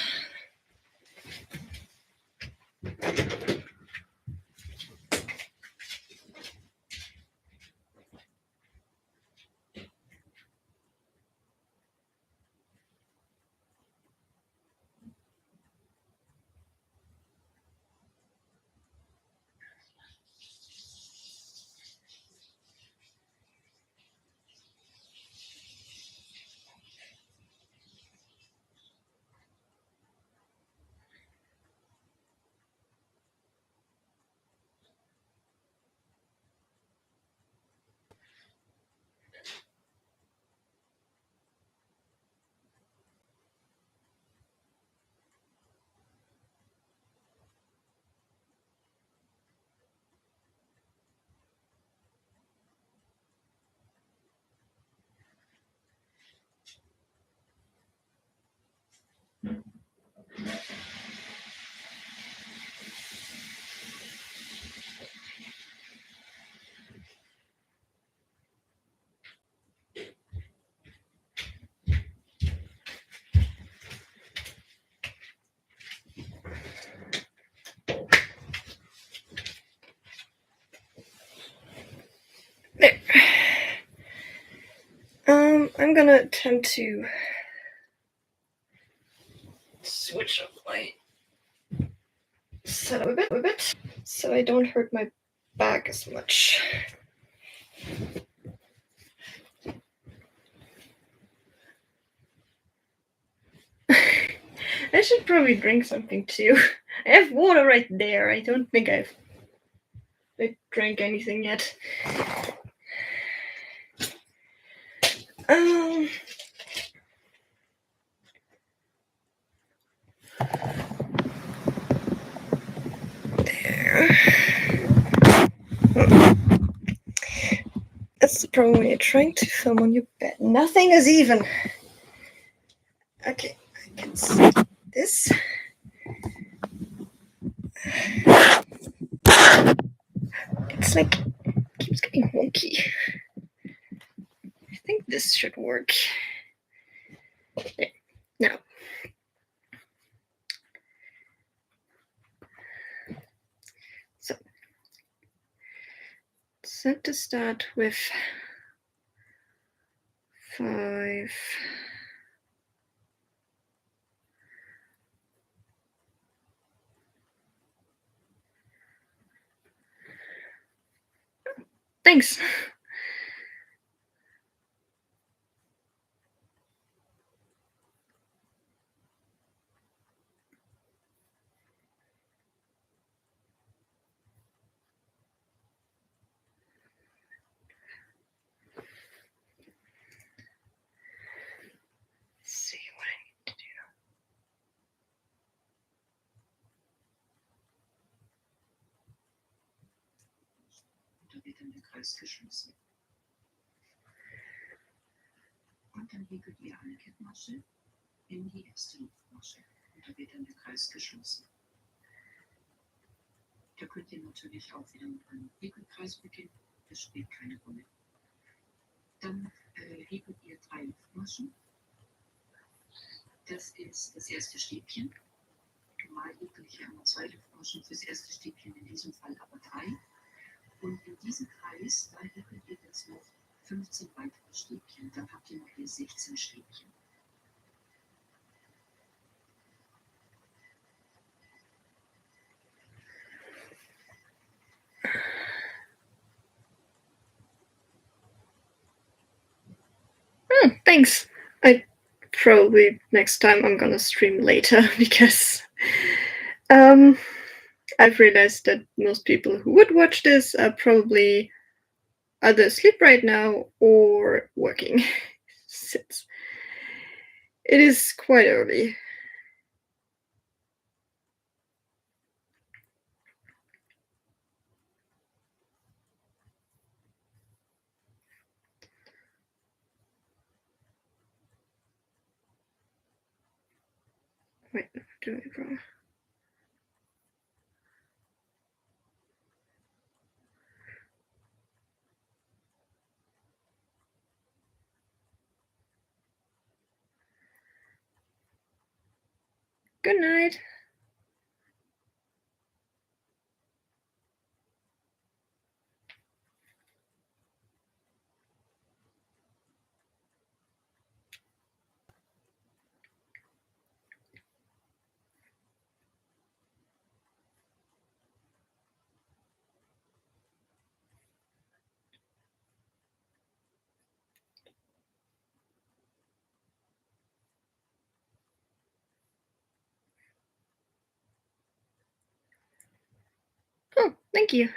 There. I'm gonna attempt to switch up my setup a bit so I don't hurt my back as much. I should probably drink something too. I have water right there. I don't think I drank anything yet. There. That's the problem when you're trying to film on your bed. Nothing is even. Okay, I can see this. It's like keeps getting wonky. I think this should work. There. Now. So set to start with 5. Thanks. Let's see what I need to do. Da wird dann der Kreis geschlossen. Und dann wickelt ihr eine Kettmasche in die erste Luftmasche. Und da wird dann der Kreis geschlossen. Da könnt ihr natürlich auch wieder mit einem Wickelkreis beginnen. Das spielt keine Rolle. Dann wickelt ihr 3 Luftmaschen. Das ist das erste Stäbchen. Normal wickel ich ja immer 2 Luftmaschen fürs erste Stäbchen, in diesem Fall aber 3. Und in diesem Kreis, da wickelt ihr jetzt noch 15 weitere Stäbchen. Dann habt ihr noch hier 16 Stäbchen. Thanks. I probably next time I'm gonna stream later because I've realized that most people who would watch this are probably either asleep right now or working. Since it is quite early. Wait, I'm doing it wrong. Good night. Oh, thank you.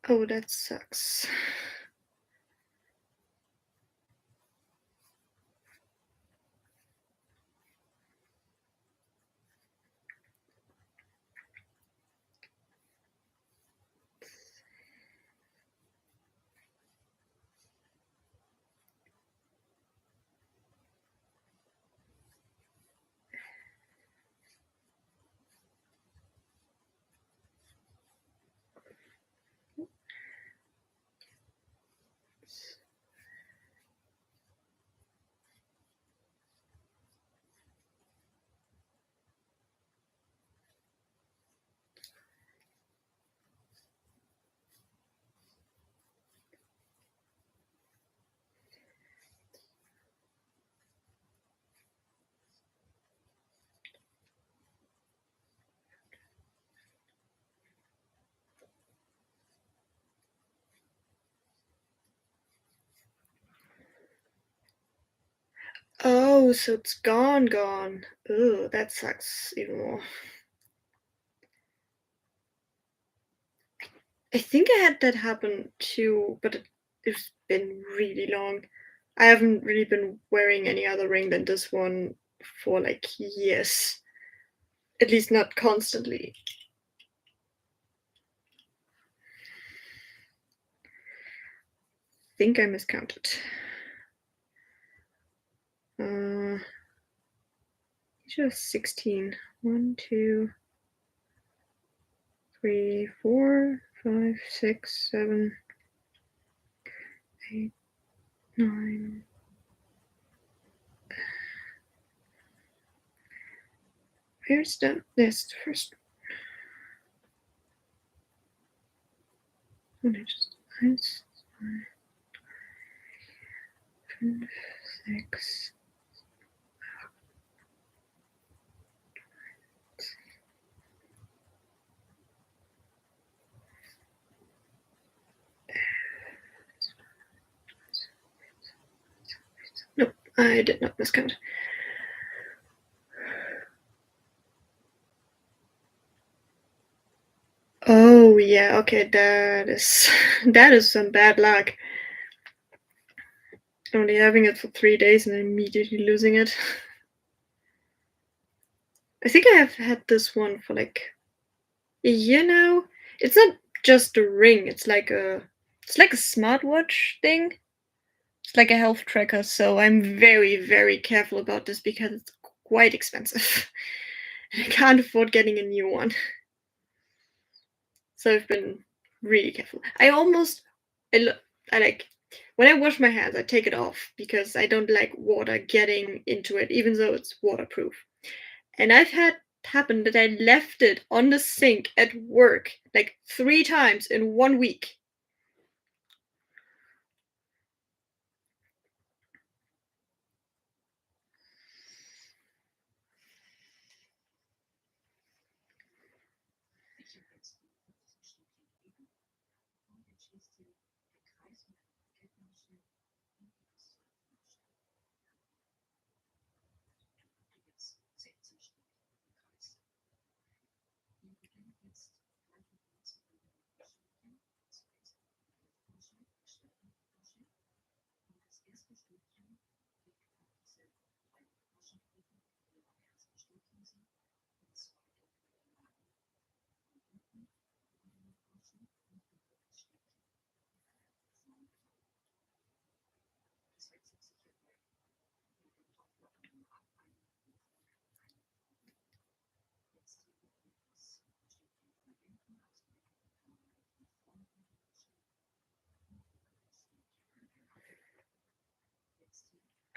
Oh, that sucks. Oh, so it's gone. Oh, that sucks even more. I think I had that happen too, but it's been really long. I haven't really been wearing any other ring than this one for like years. At least not constantly. I think I miscounted. Just 16. 1, 2, 3, 4, 5, 6, 7, 8, 9. Where's the this first one? I just 1, 5, 6. Nope, I did not miscount. Oh yeah, okay, that is some bad luck. Only having it for 3 days and immediately losing it. I think I have had this one for like a year now. It's not just a ring, it's like a smartwatch thing. It's like a health tracker, so I'm very, very careful about this because it's quite expensive. And I can't afford getting a new one. So I've been really careful. I like when I wash my hands, I take it off because I don't like water getting into it, even though it's waterproof. And I've had happen that I left it on the sink at work like 3 times in 1 week.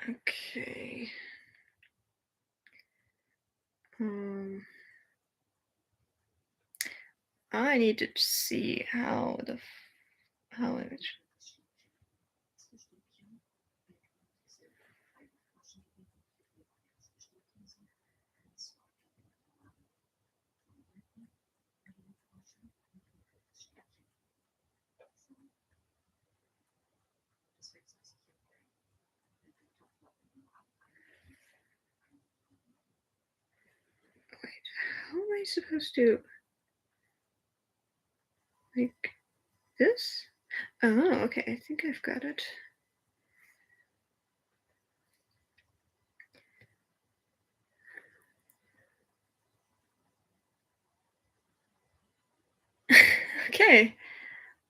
Okay. I need to see how it. How am I supposed to like this? Oh, okay. I think I've got it. Okay.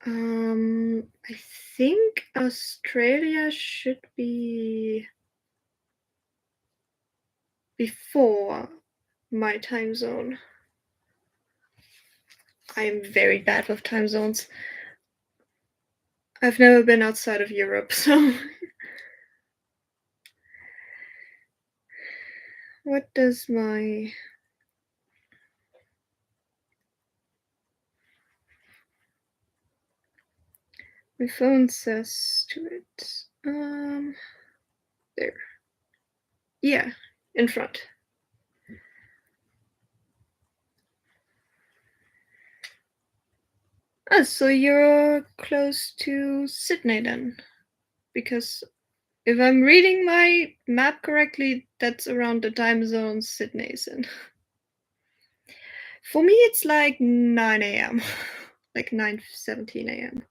I think Australia should be before my time zone. I'm very bad with time zones. I've never been outside of Europe, so what does my phone says to it? There. Yeah, in front. Oh, so you're close to Sydney then, because If I'm reading my map correctly, that's around the time zone Sydney's in. For me, it's like 9 a.m., like 9:17 a.m.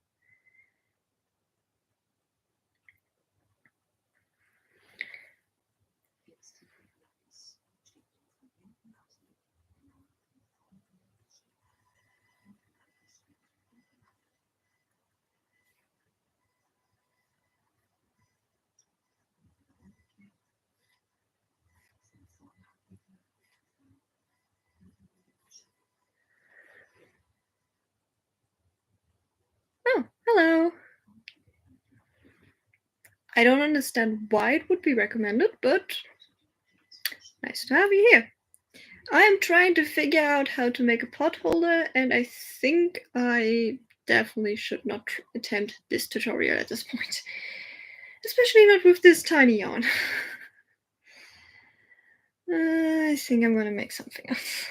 Oh, hello. I don't understand why it would be recommended, but nice to have you here. I am trying to figure out how to make a pot holder, and I think I definitely should not attempt this tutorial at this point. Especially not with this tiny yarn. I think I'm gonna make something else.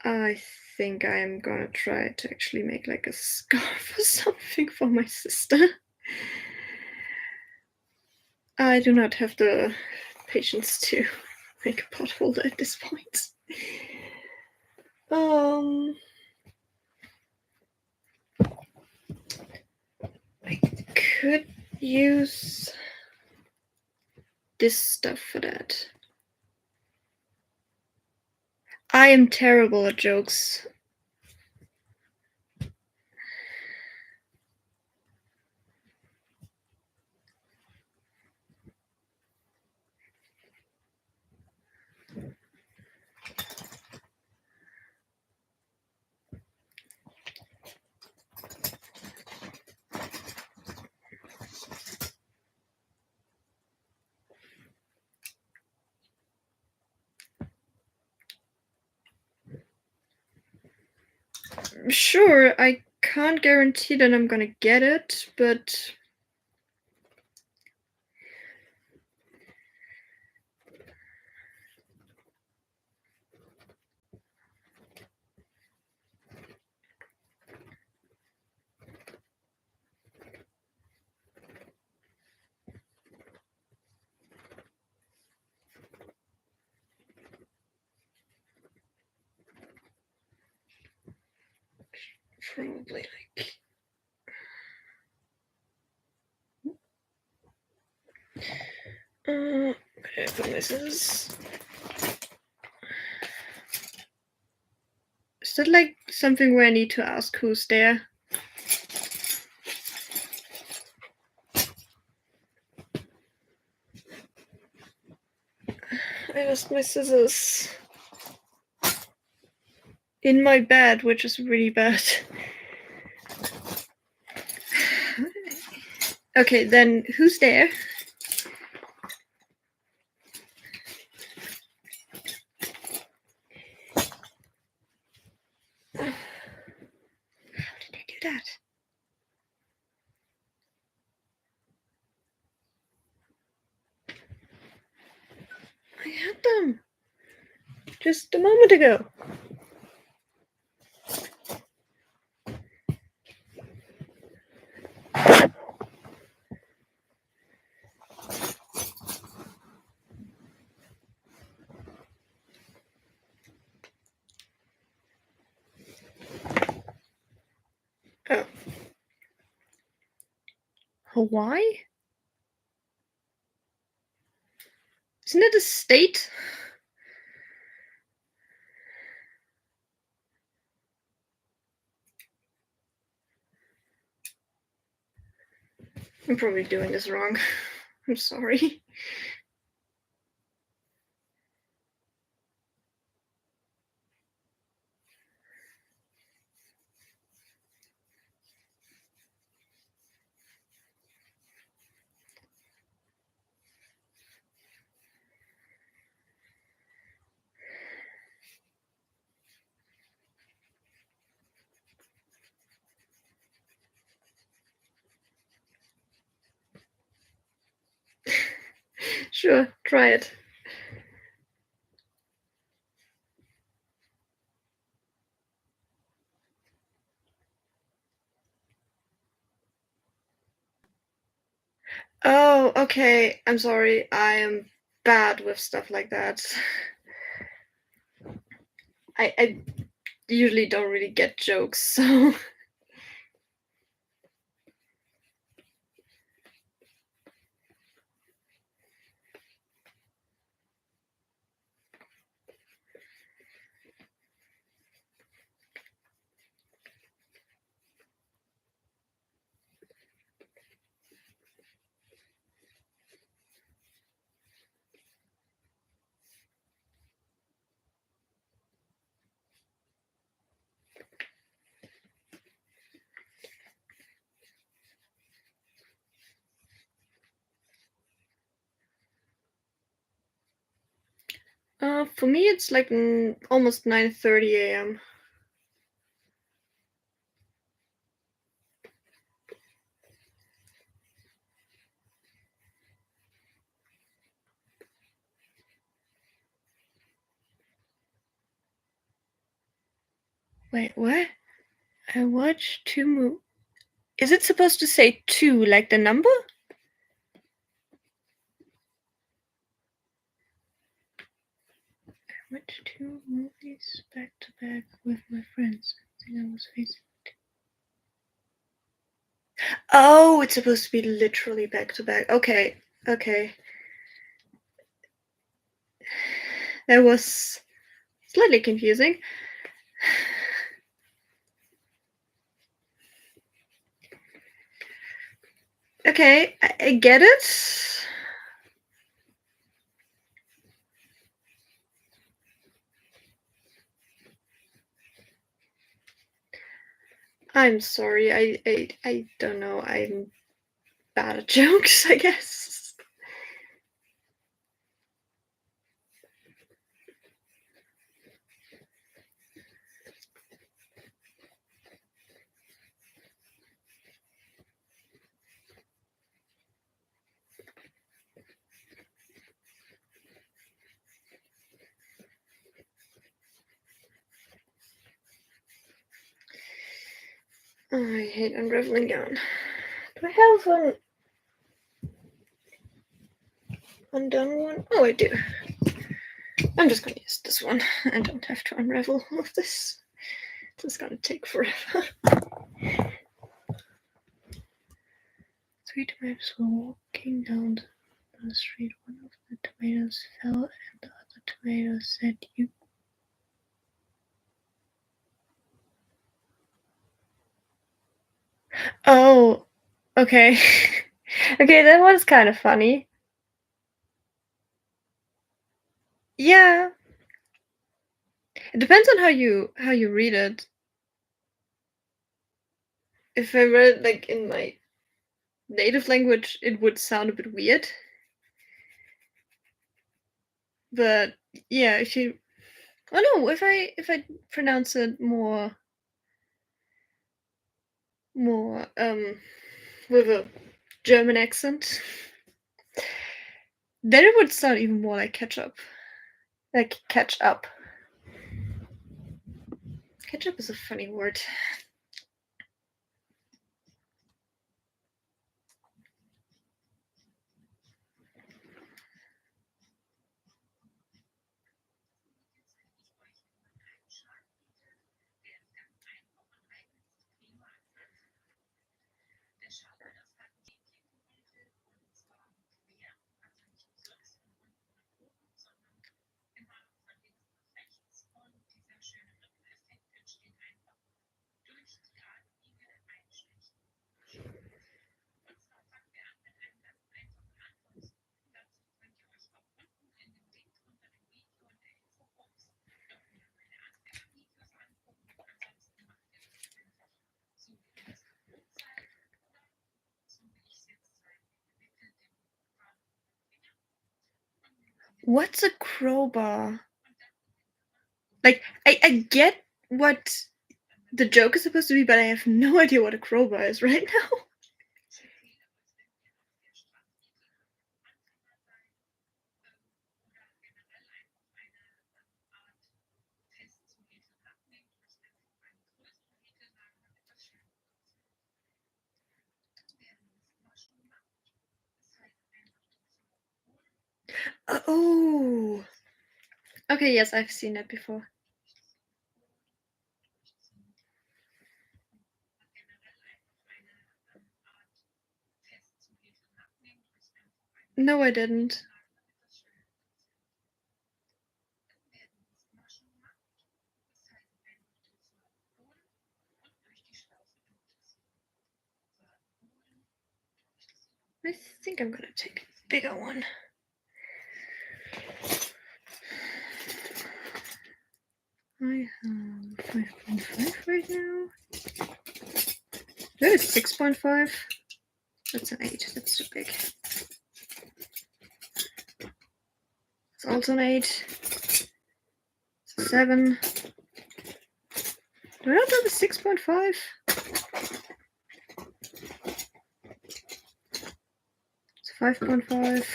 I think I'm gonna try to actually make like a scarf or something for my sister. I do not have the patience to make a pot holder at this point. I could use this stuff for that. I am terrible at jokes. Sure, I can't guarantee that I'm gonna get it, but probably like this is that like something where I need to ask who's there? I lost my scissors in my bed, which is really bad. Okay, then who's there? How did I do that? I had them just a moment ago. Oh. Hawaii? Isn't it a state? I'm probably doing this wrong. I'm sorry. Sure, try it. Oh, okay. I'm sorry. I am bad with stuff like that. I usually don't really get jokes, so. For me, it's like almost 9:30 a.m. Wait, what? I watched 2 Is it supposed to say 2, like the number? I watched 2 movies back to back with my friends. I think I was facing. Oh, it's supposed to be literally back to back. Okay, okay. That was slightly confusing. Okay, I get it. I'm sorry. I don't know. I'm bad at jokes, I guess. Oh, I hate unraveling yarn. Do I have an undone one? Oh, I do. I'm just gonna use this one. I don't have to unravel all of this. This is gonna take forever. 3 tomatoes were walking down the street. One of the tomatoes fell, and the other tomato said, "You." Oh, okay. Okay, that was kind of funny. Yeah. It depends on how you read it. If I read it like in my native language, it would sound a bit weird. But yeah, if you no, if I pronounce it more with a German accent, then it would sound even more like ketchup. Like catch up. Ketchup is a funny word. What's a crowbar? Like, I get what the joke is supposed to be, but I have no idea what a crowbar is right now. Oh. Okay, yes, I've seen it before. No, I didn't. I think I'm gonna take a bigger one. I have 5.5 right now. That is 6.5. That's an 8. That's too big. It's also an 8. It's a 7. Do I not have a 6.5? It's 5.5.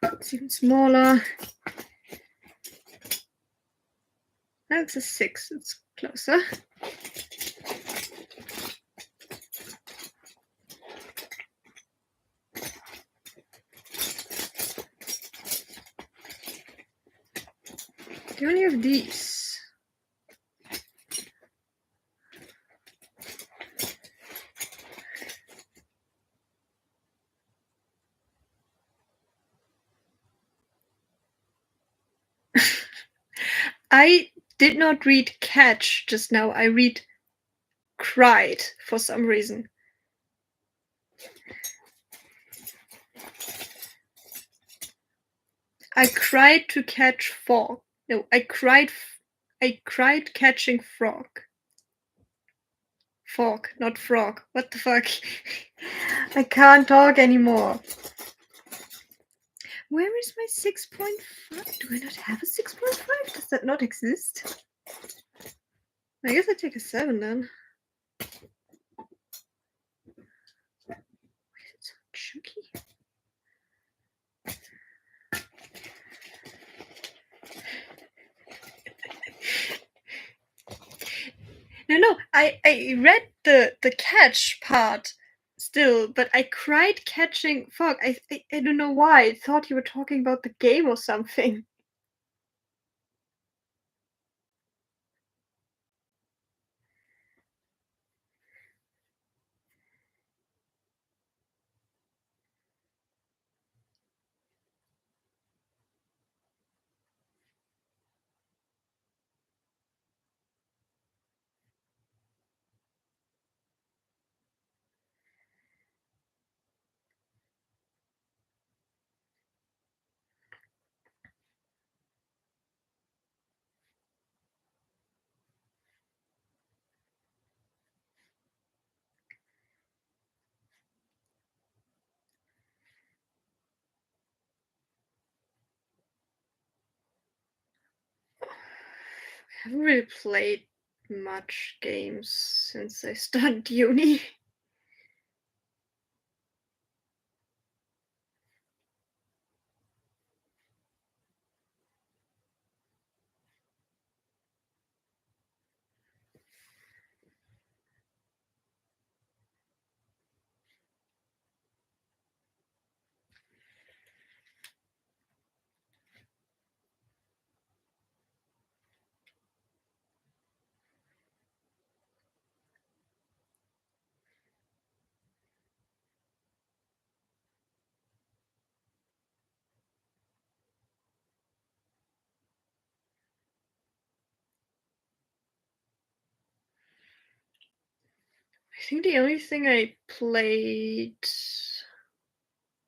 It's even smaller. Now it's a 6. It's closer. Do any of these? I did not read catch just now. I read cried for some reason. I cried to catch frog. No, I cried catching frog. Frog, not frog. What the fuck? I can't talk anymore. Where is my 6.5? Do I not have a 6.5? Does that not exist? I guess I take a 7 then. Why is it so chunky? No, I read the catch part still, but I cried catching frog. I don't know why. I thought you were talking about the game or something. I haven't really played much games since I started uni. I think the only thing I played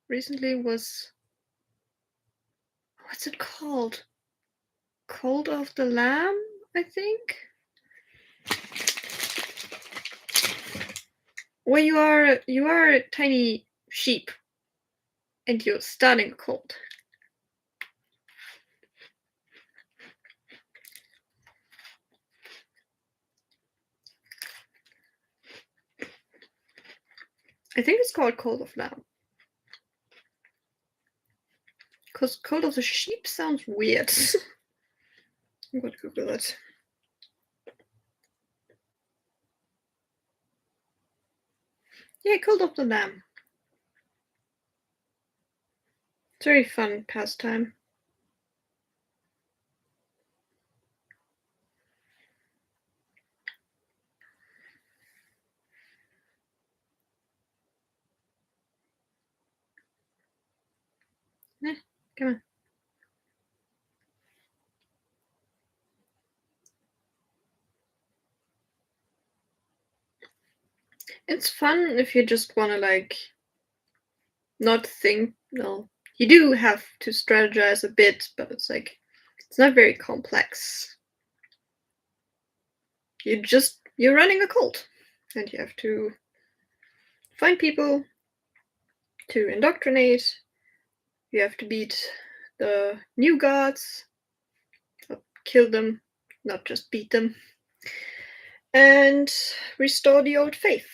recently was, what's it called? Cult of the Lamb, I think. Where you are a tiny sheep and you're starting a cult. I think it's called Cult of Lamb. Because Cult of the Sheep sounds weird. I'm going to Google it. Yeah, Cult of the Lamb. It's a very fun pastime. Come on. It's fun if you just want to like not think. Well, you do have to strategize a bit, but it's like it's not very complex. You're running a cult, and you have to find people to indoctrinate. You have to beat the new gods, kill them, not just beat them, and restore the old faith.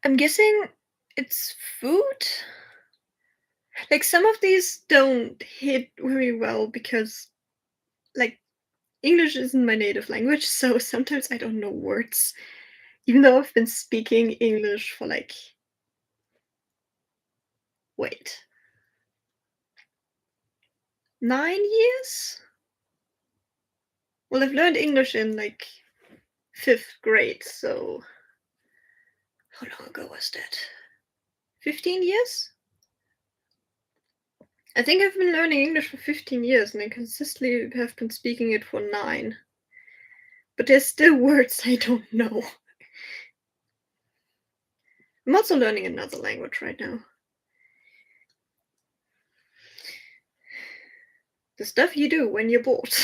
I'm guessing it's food. Like some of these don't hit very well because like English isn't my native language, so sometimes I don't know words. Even though I've been speaking English for like wait, 9 years? Well, I've learned English in like 5th grade, so how long ago was that? 15 years? I think I've been learning English for 15 years and I consistently have been speaking it for 9. But there's still words I don't know. I'm also learning another language right now. The stuff you do when you're bored.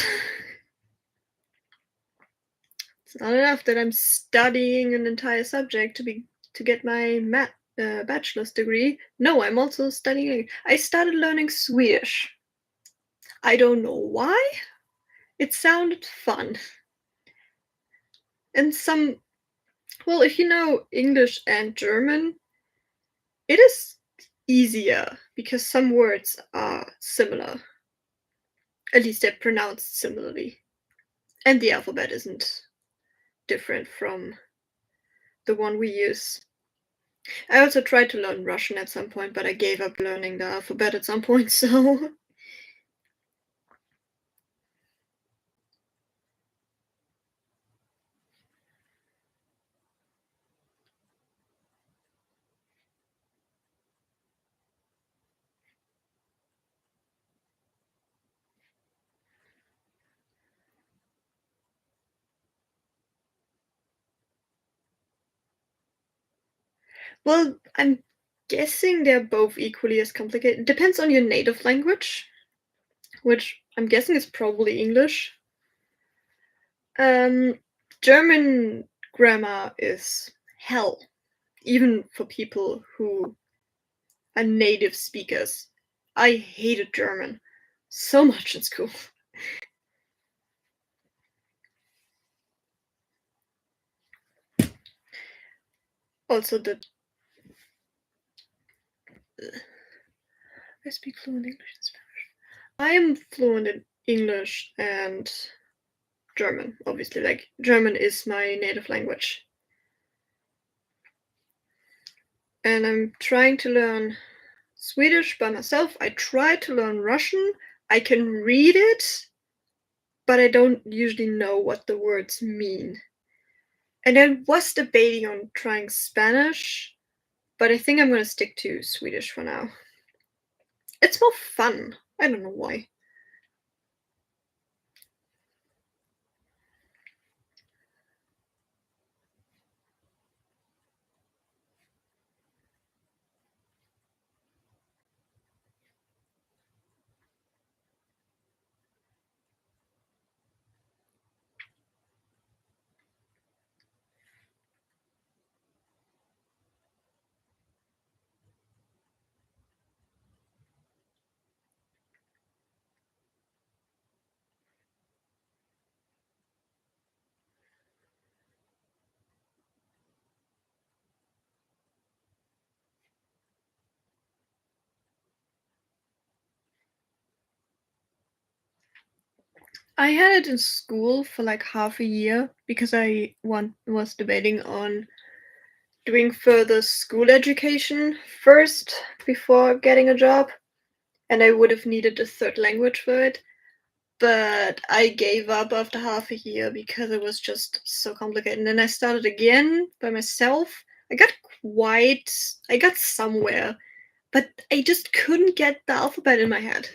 It's not enough that I'm studying an entire subject to get my bachelor's degree. No, I'm also studying. I started learning Swedish. I don't know why. It sounded fun. And well, if you know English and German, it is easier because some words are similar. At least they're pronounced similarly. And the alphabet isn't different from the one we use. I also tried to learn Russian at some point, but I gave up learning the alphabet at some point, so. Well, I'm guessing they're both equally as complicated. It depends on your native language, which I'm guessing is probably English. German grammar is hell, even for people who are native speakers. I hated German so much in school. Also, I speak fluent English and Spanish. I am fluent in English and German, obviously. Like, German is my native language. And I'm trying to learn Swedish by myself. I tried to learn Russian. I can read it, but I don't usually know what the words mean. And I was debating on trying Spanish, but I think I'm gonna stick to Swedish for now. It's more fun. I don't know why. I had it in school for like half a year because was debating on doing further school education first before getting a job, and I would have needed a third language for it. But I gave up after half a year because it was just so complicated. And then I started again by myself. I got somewhere, but I just couldn't get the alphabet in my head.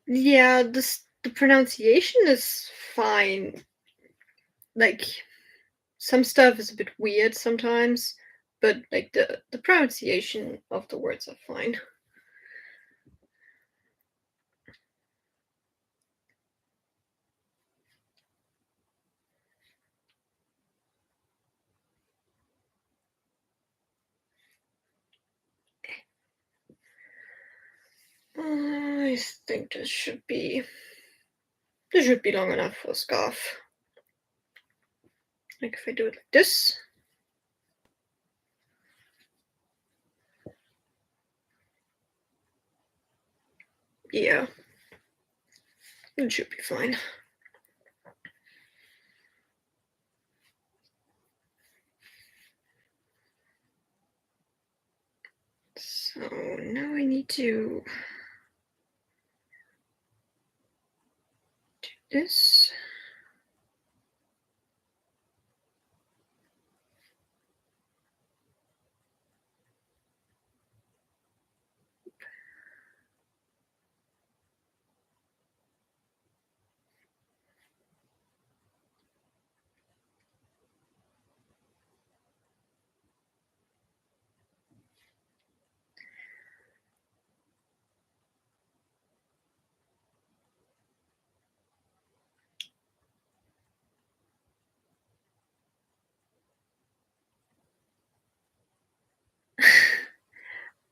Yeah, the pronunciation is fine. Like some stuff is a bit weird sometimes, but like the pronunciation of the words are fine. I think this should be long enough for a scarf. Like if I do it like this. Yeah, it should be fine. So now I need to do this.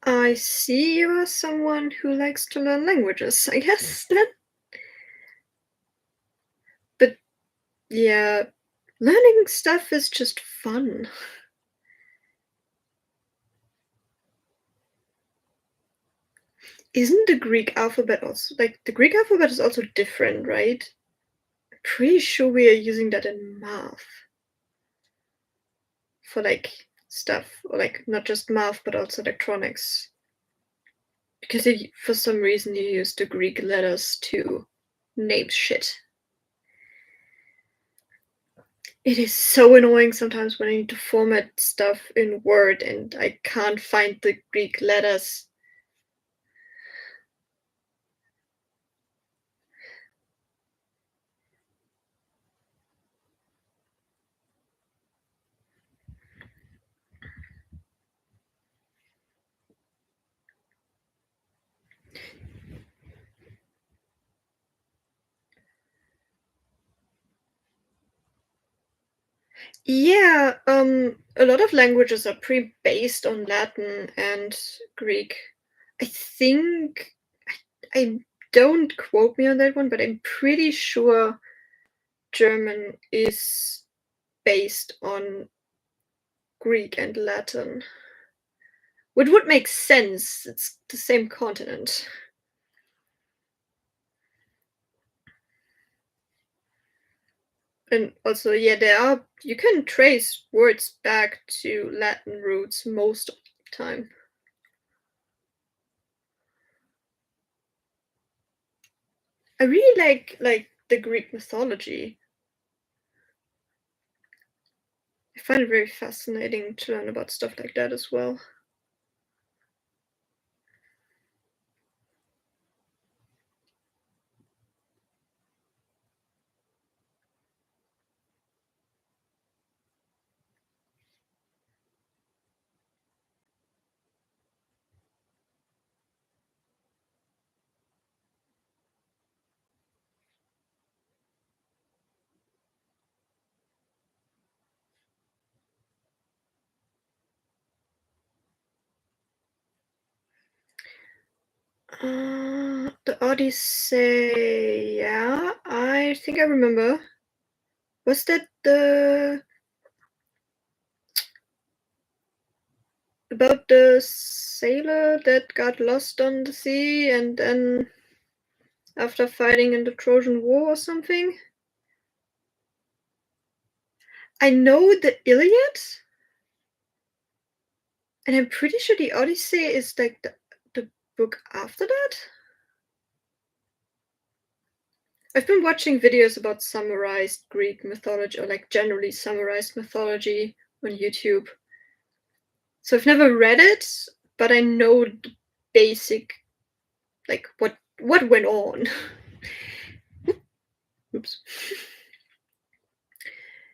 I see you are someone who likes to learn languages, I guess, then. But yeah, learning stuff is just fun. Isn't the Greek alphabet also like the Greek alphabet is also different, right? I'm pretty sure we are using that in math for like stuff, or like not just math but also electronics. Because for some reason you use the Greek letters to name shit. It is so annoying sometimes when I need to format stuff in Word and I can't find the Greek letters. Yeah, a lot of languages are pre-based on Latin and Greek. I think I don't quote me on that one, but I'm pretty sure German is based on Greek and Latin. Which would make sense. It's the same continent. And also, yeah, you can trace words back to Latin roots most of the time. I really like the Greek mythology. I find it very fascinating to learn about stuff like that as well. The Odyssey, yeah, I think I remember. Was that the About the sailor that got lost on the sea and then after fighting in the Trojan War or something? I know the Iliad, and I'm pretty sure the Odyssey is like the book after that. I've been watching videos about summarized Greek mythology, or like generally summarized mythology on YouTube. So I've never read it, but I know the basic, like what went on. Oops.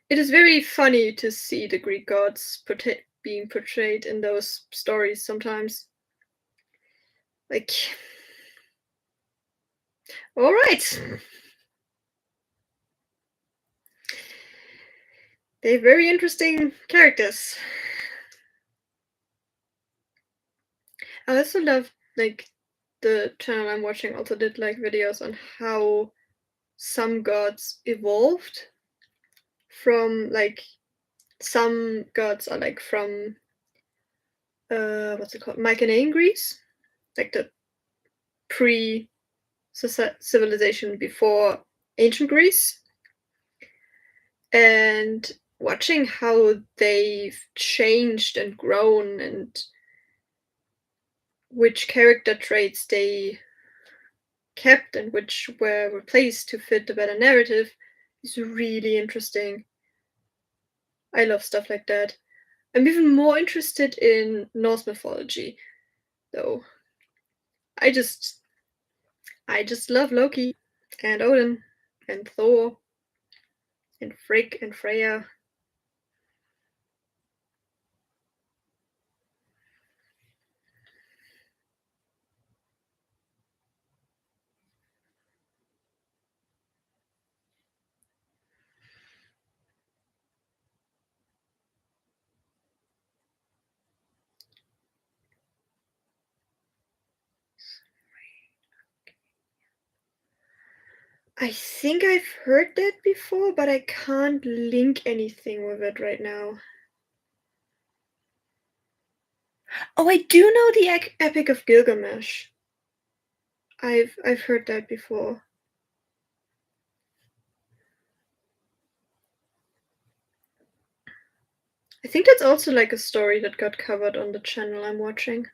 It is very funny to see the Greek gods being portrayed in those stories sometimes. Like, all right. They're very interesting characters. I also love like the channel I'm watching also did like videos on how some gods evolved from like some gods are like from what's it called? Mycenaean Greece, like the pre civilization before ancient Greece, and watching how they've changed and grown and which character traits they kept and which were replaced to fit the better narrative is really interesting. I love stuff like that. I'm even more interested in Norse mythology, though. I just love Loki and Odin and Thor and Frigg and Freya. I think I've heard that before, but I can't link anything with it right now. Oh, I do know the Epic of Gilgamesh. I've heard that before. I think that's also like a story that got covered on the channel I'm watching.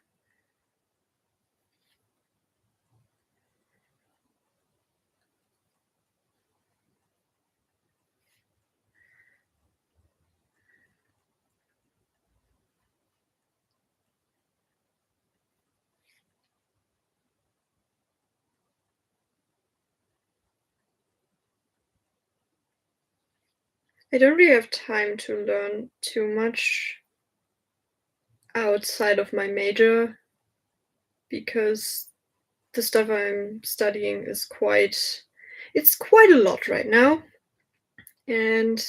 I don't really have time to learn too much outside of my major because the stuff I'm studying is quite a lot right now, and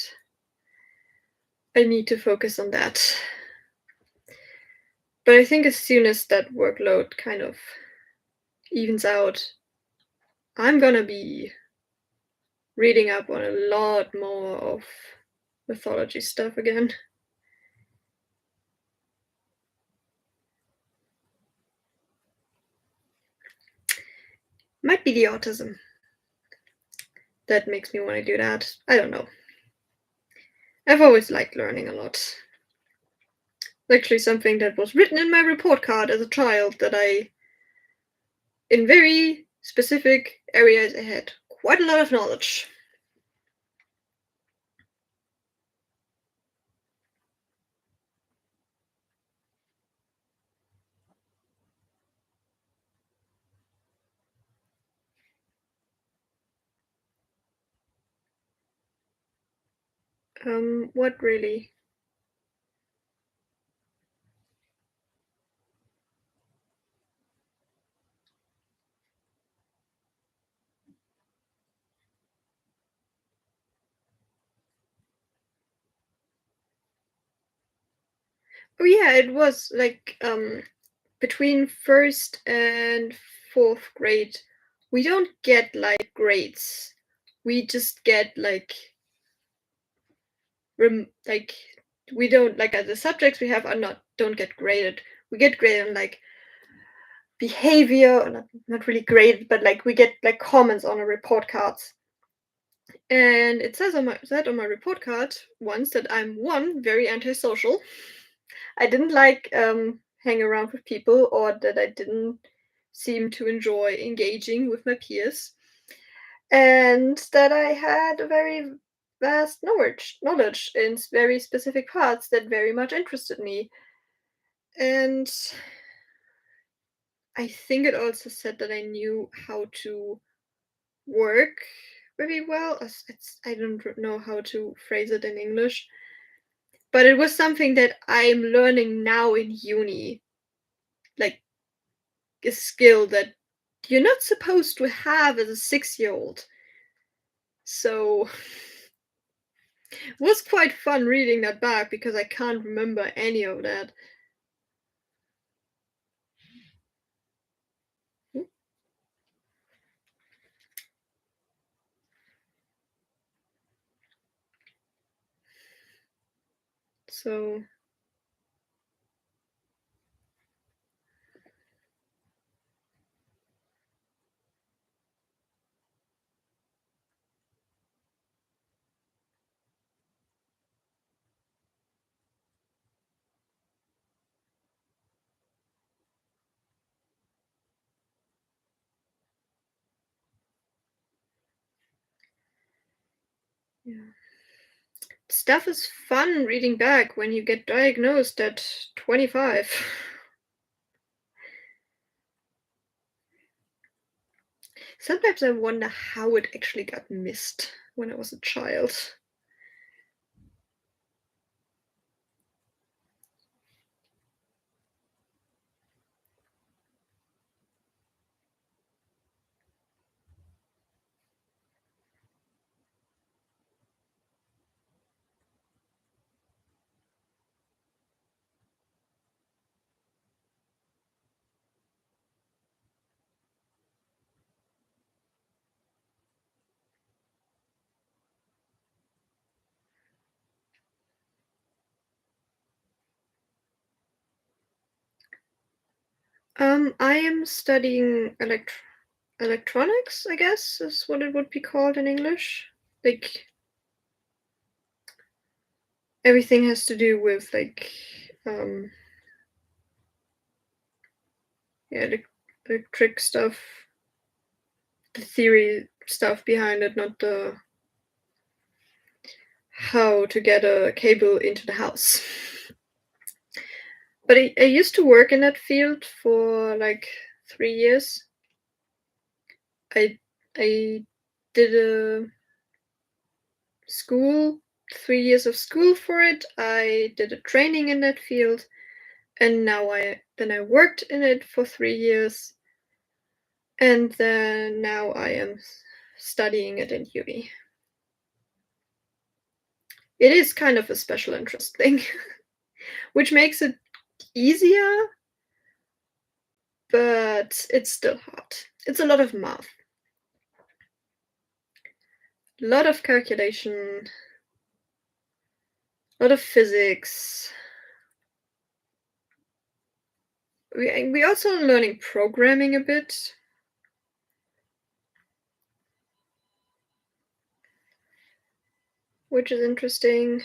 I need to focus on that. But I think as soon as that workload kind of evens out, I'm gonna be reading up on a lot more of mythology stuff again. Might be the autism that makes me want to do that. I don't know. I've always liked learning a lot. Actually, something that was written in my report card as a child that I, in very specific areas, I had quite a lot of knowledge. What really? Oh yeah, it was like between first and fourth grade, we don't get like grades. We just get like we don't like the subjects we have don't get graded. We get graded on like behavior, or not really graded, but like we get like comments on our report cards. And it says on my report card once that I'm one, very antisocial. I didn't like hang around with people, or that I didn't seem to enjoy engaging with my peers, and that I had a very vast knowledge in very specific parts that very much interested me. And I think it also said that I knew how to work very well. I don't know how to phrase it in English, but it was something that I'm learning now in uni, like a skill that you're not supposed to have as a 6-year-old. So it was quite fun reading that back because I can't remember any of that. So yeah. Stuff is fun reading back when you get diagnosed at 25. Sometimes I wonder how it actually got missed when I was a child. I am studying electronics, I guess, is what it would be called in English. Like everything has to do with like um yeah, electric stuff, the theory stuff behind it, not the how to get a cable into the house. But I used to work in that field for like 3 years. I did a school, 3 years of school for it. I did a training in that field, and I worked in it for 3 years, and then now I am studying it in uni. It is kind of a special interest thing, which makes it easier, but it's still hard. It's a lot of math, a lot of calculation, a lot of physics. We also learning programming a bit, which is interesting.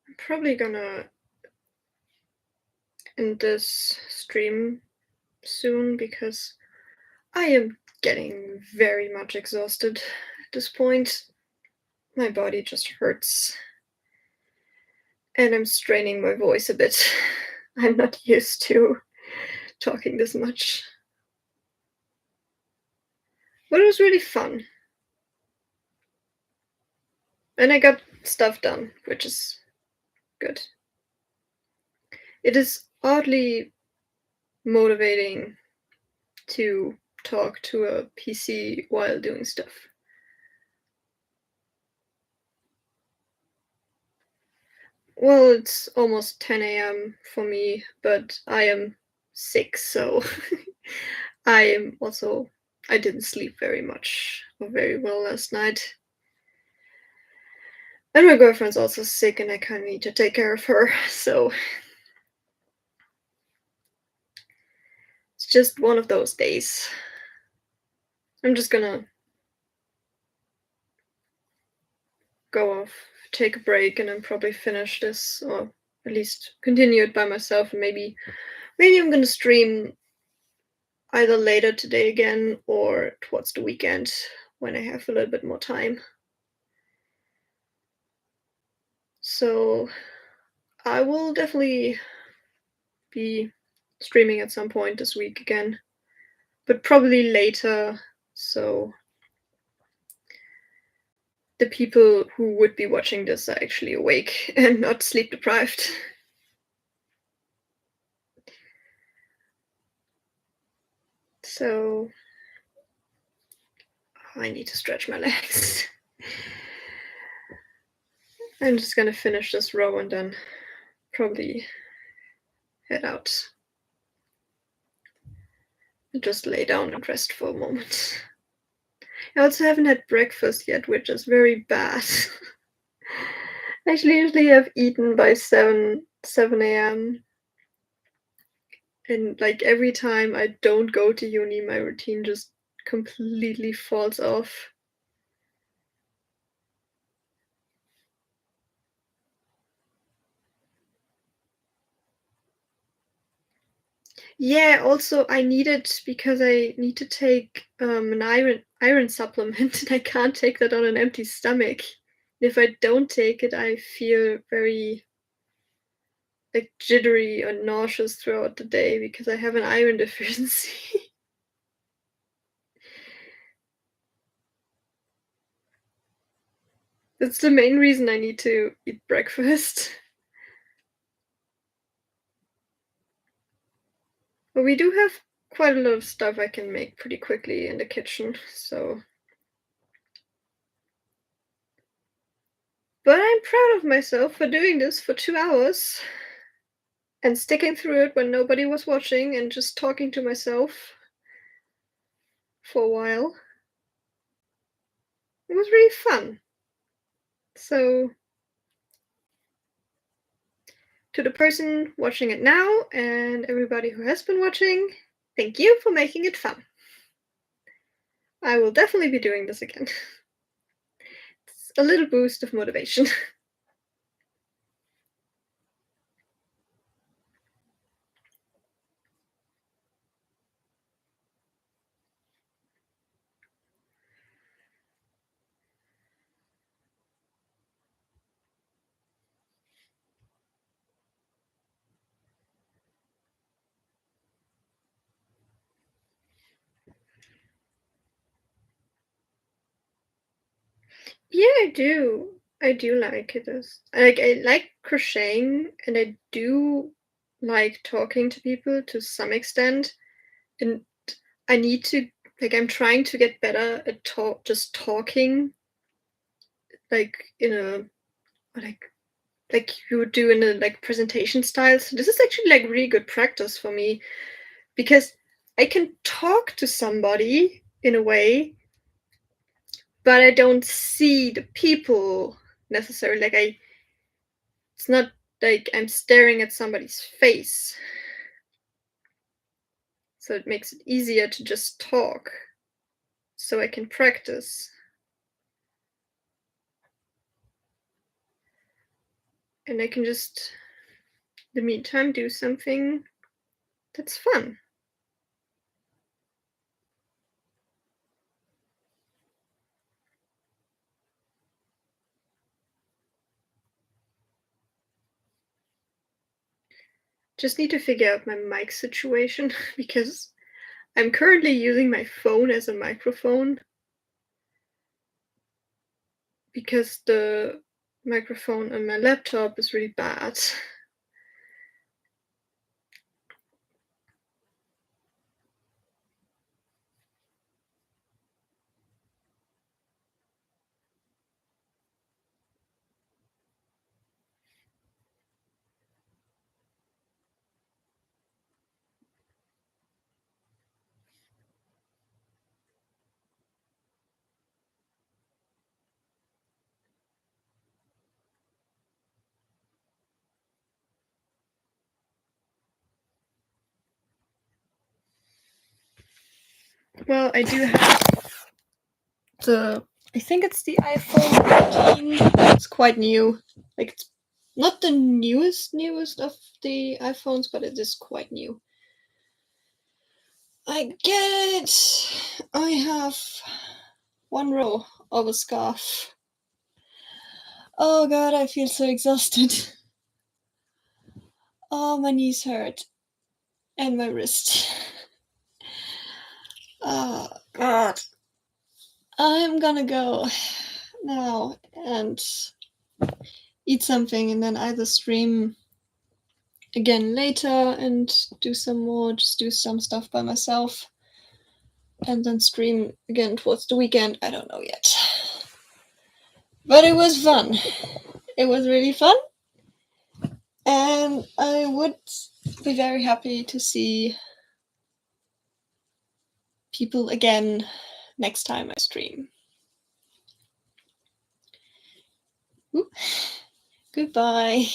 I'm probably gonna end this stream soon because I am getting very much exhausted at this point. my body just hurts. And I'm straining my voice a bit. I'm not used to talking this much. But it was really fun. And I got stuff done, which is good. It is oddly motivating to talk to a PC while doing stuff. Well, it's almost 10 a.m. for me, but I am sick, so I didn't sleep very much or very well last night. And my girlfriend's also sick, and I kind of need to take care of her, so it's just one of those days. I'm just gonna go off, take a break, and then probably finish this, or at least continue it by myself, and maybe I'm gonna stream either later today again or towards the weekend when I have a little bit more time. So I will definitely be streaming at some point this week again, but probably later, so the people who would be watching this are actually awake and not sleep deprived. So I need to stretch my legs. I'm just gonna finish this row and then probably head out. And just lay down and rest for a moment. I also haven't had breakfast yet, which is very bad. I usually have eaten by 7 a.m. And like every time I don't go to uni, my routine just completely falls off. Yeah, also I need it because I need to take an iron supplement, and I can't take that on an empty stomach. If I don't take it, I feel very like jittery or nauseous throughout the day because I have an iron deficiency. That's the main reason I need to eat breakfast. But we do have quite a lot of stuff I can make pretty quickly in the kitchen, so. But I'm proud of myself for doing this for 2 hours and sticking through it when nobody was watching and just talking to myself for a while. It was really fun. So, to the person watching it now and everybody who has been watching, thank you for making it fun. I will definitely be doing this again. It's a little boost of motivation. Yeah, I do. I do like it. I like crocheting, and I do like talking to people to some extent. And I need to I'm trying to get better at just talking, like in a like you would do in a like presentation style. So this is actually like really good practice for me because I can talk to somebody in a way, but I don't see the people necessarily. It's not like I'm staring at somebody's face. So it makes it easier to just talk so I can practice. And I can just, in the meantime, do something that's fun. just need to figure out my mic situation because I'm currently using my phone as a microphone because the microphone on my laptop is really bad. Well, I do have I think it's the iPhone 13. It's quite new. Like, it's not the newest of the iPhones, but it is quite new. I get it. I have one row of a scarf. Oh god, I feel so exhausted. Oh, my knees hurt. And my wrist. Oh god. I'm gonna go now and eat something and then either stream again later and do some stuff by myself and then stream again towards the weekend. I don't know yet. But it was fun. It was really fun. And I would be very happy to see people again next time I stream. Goodbye.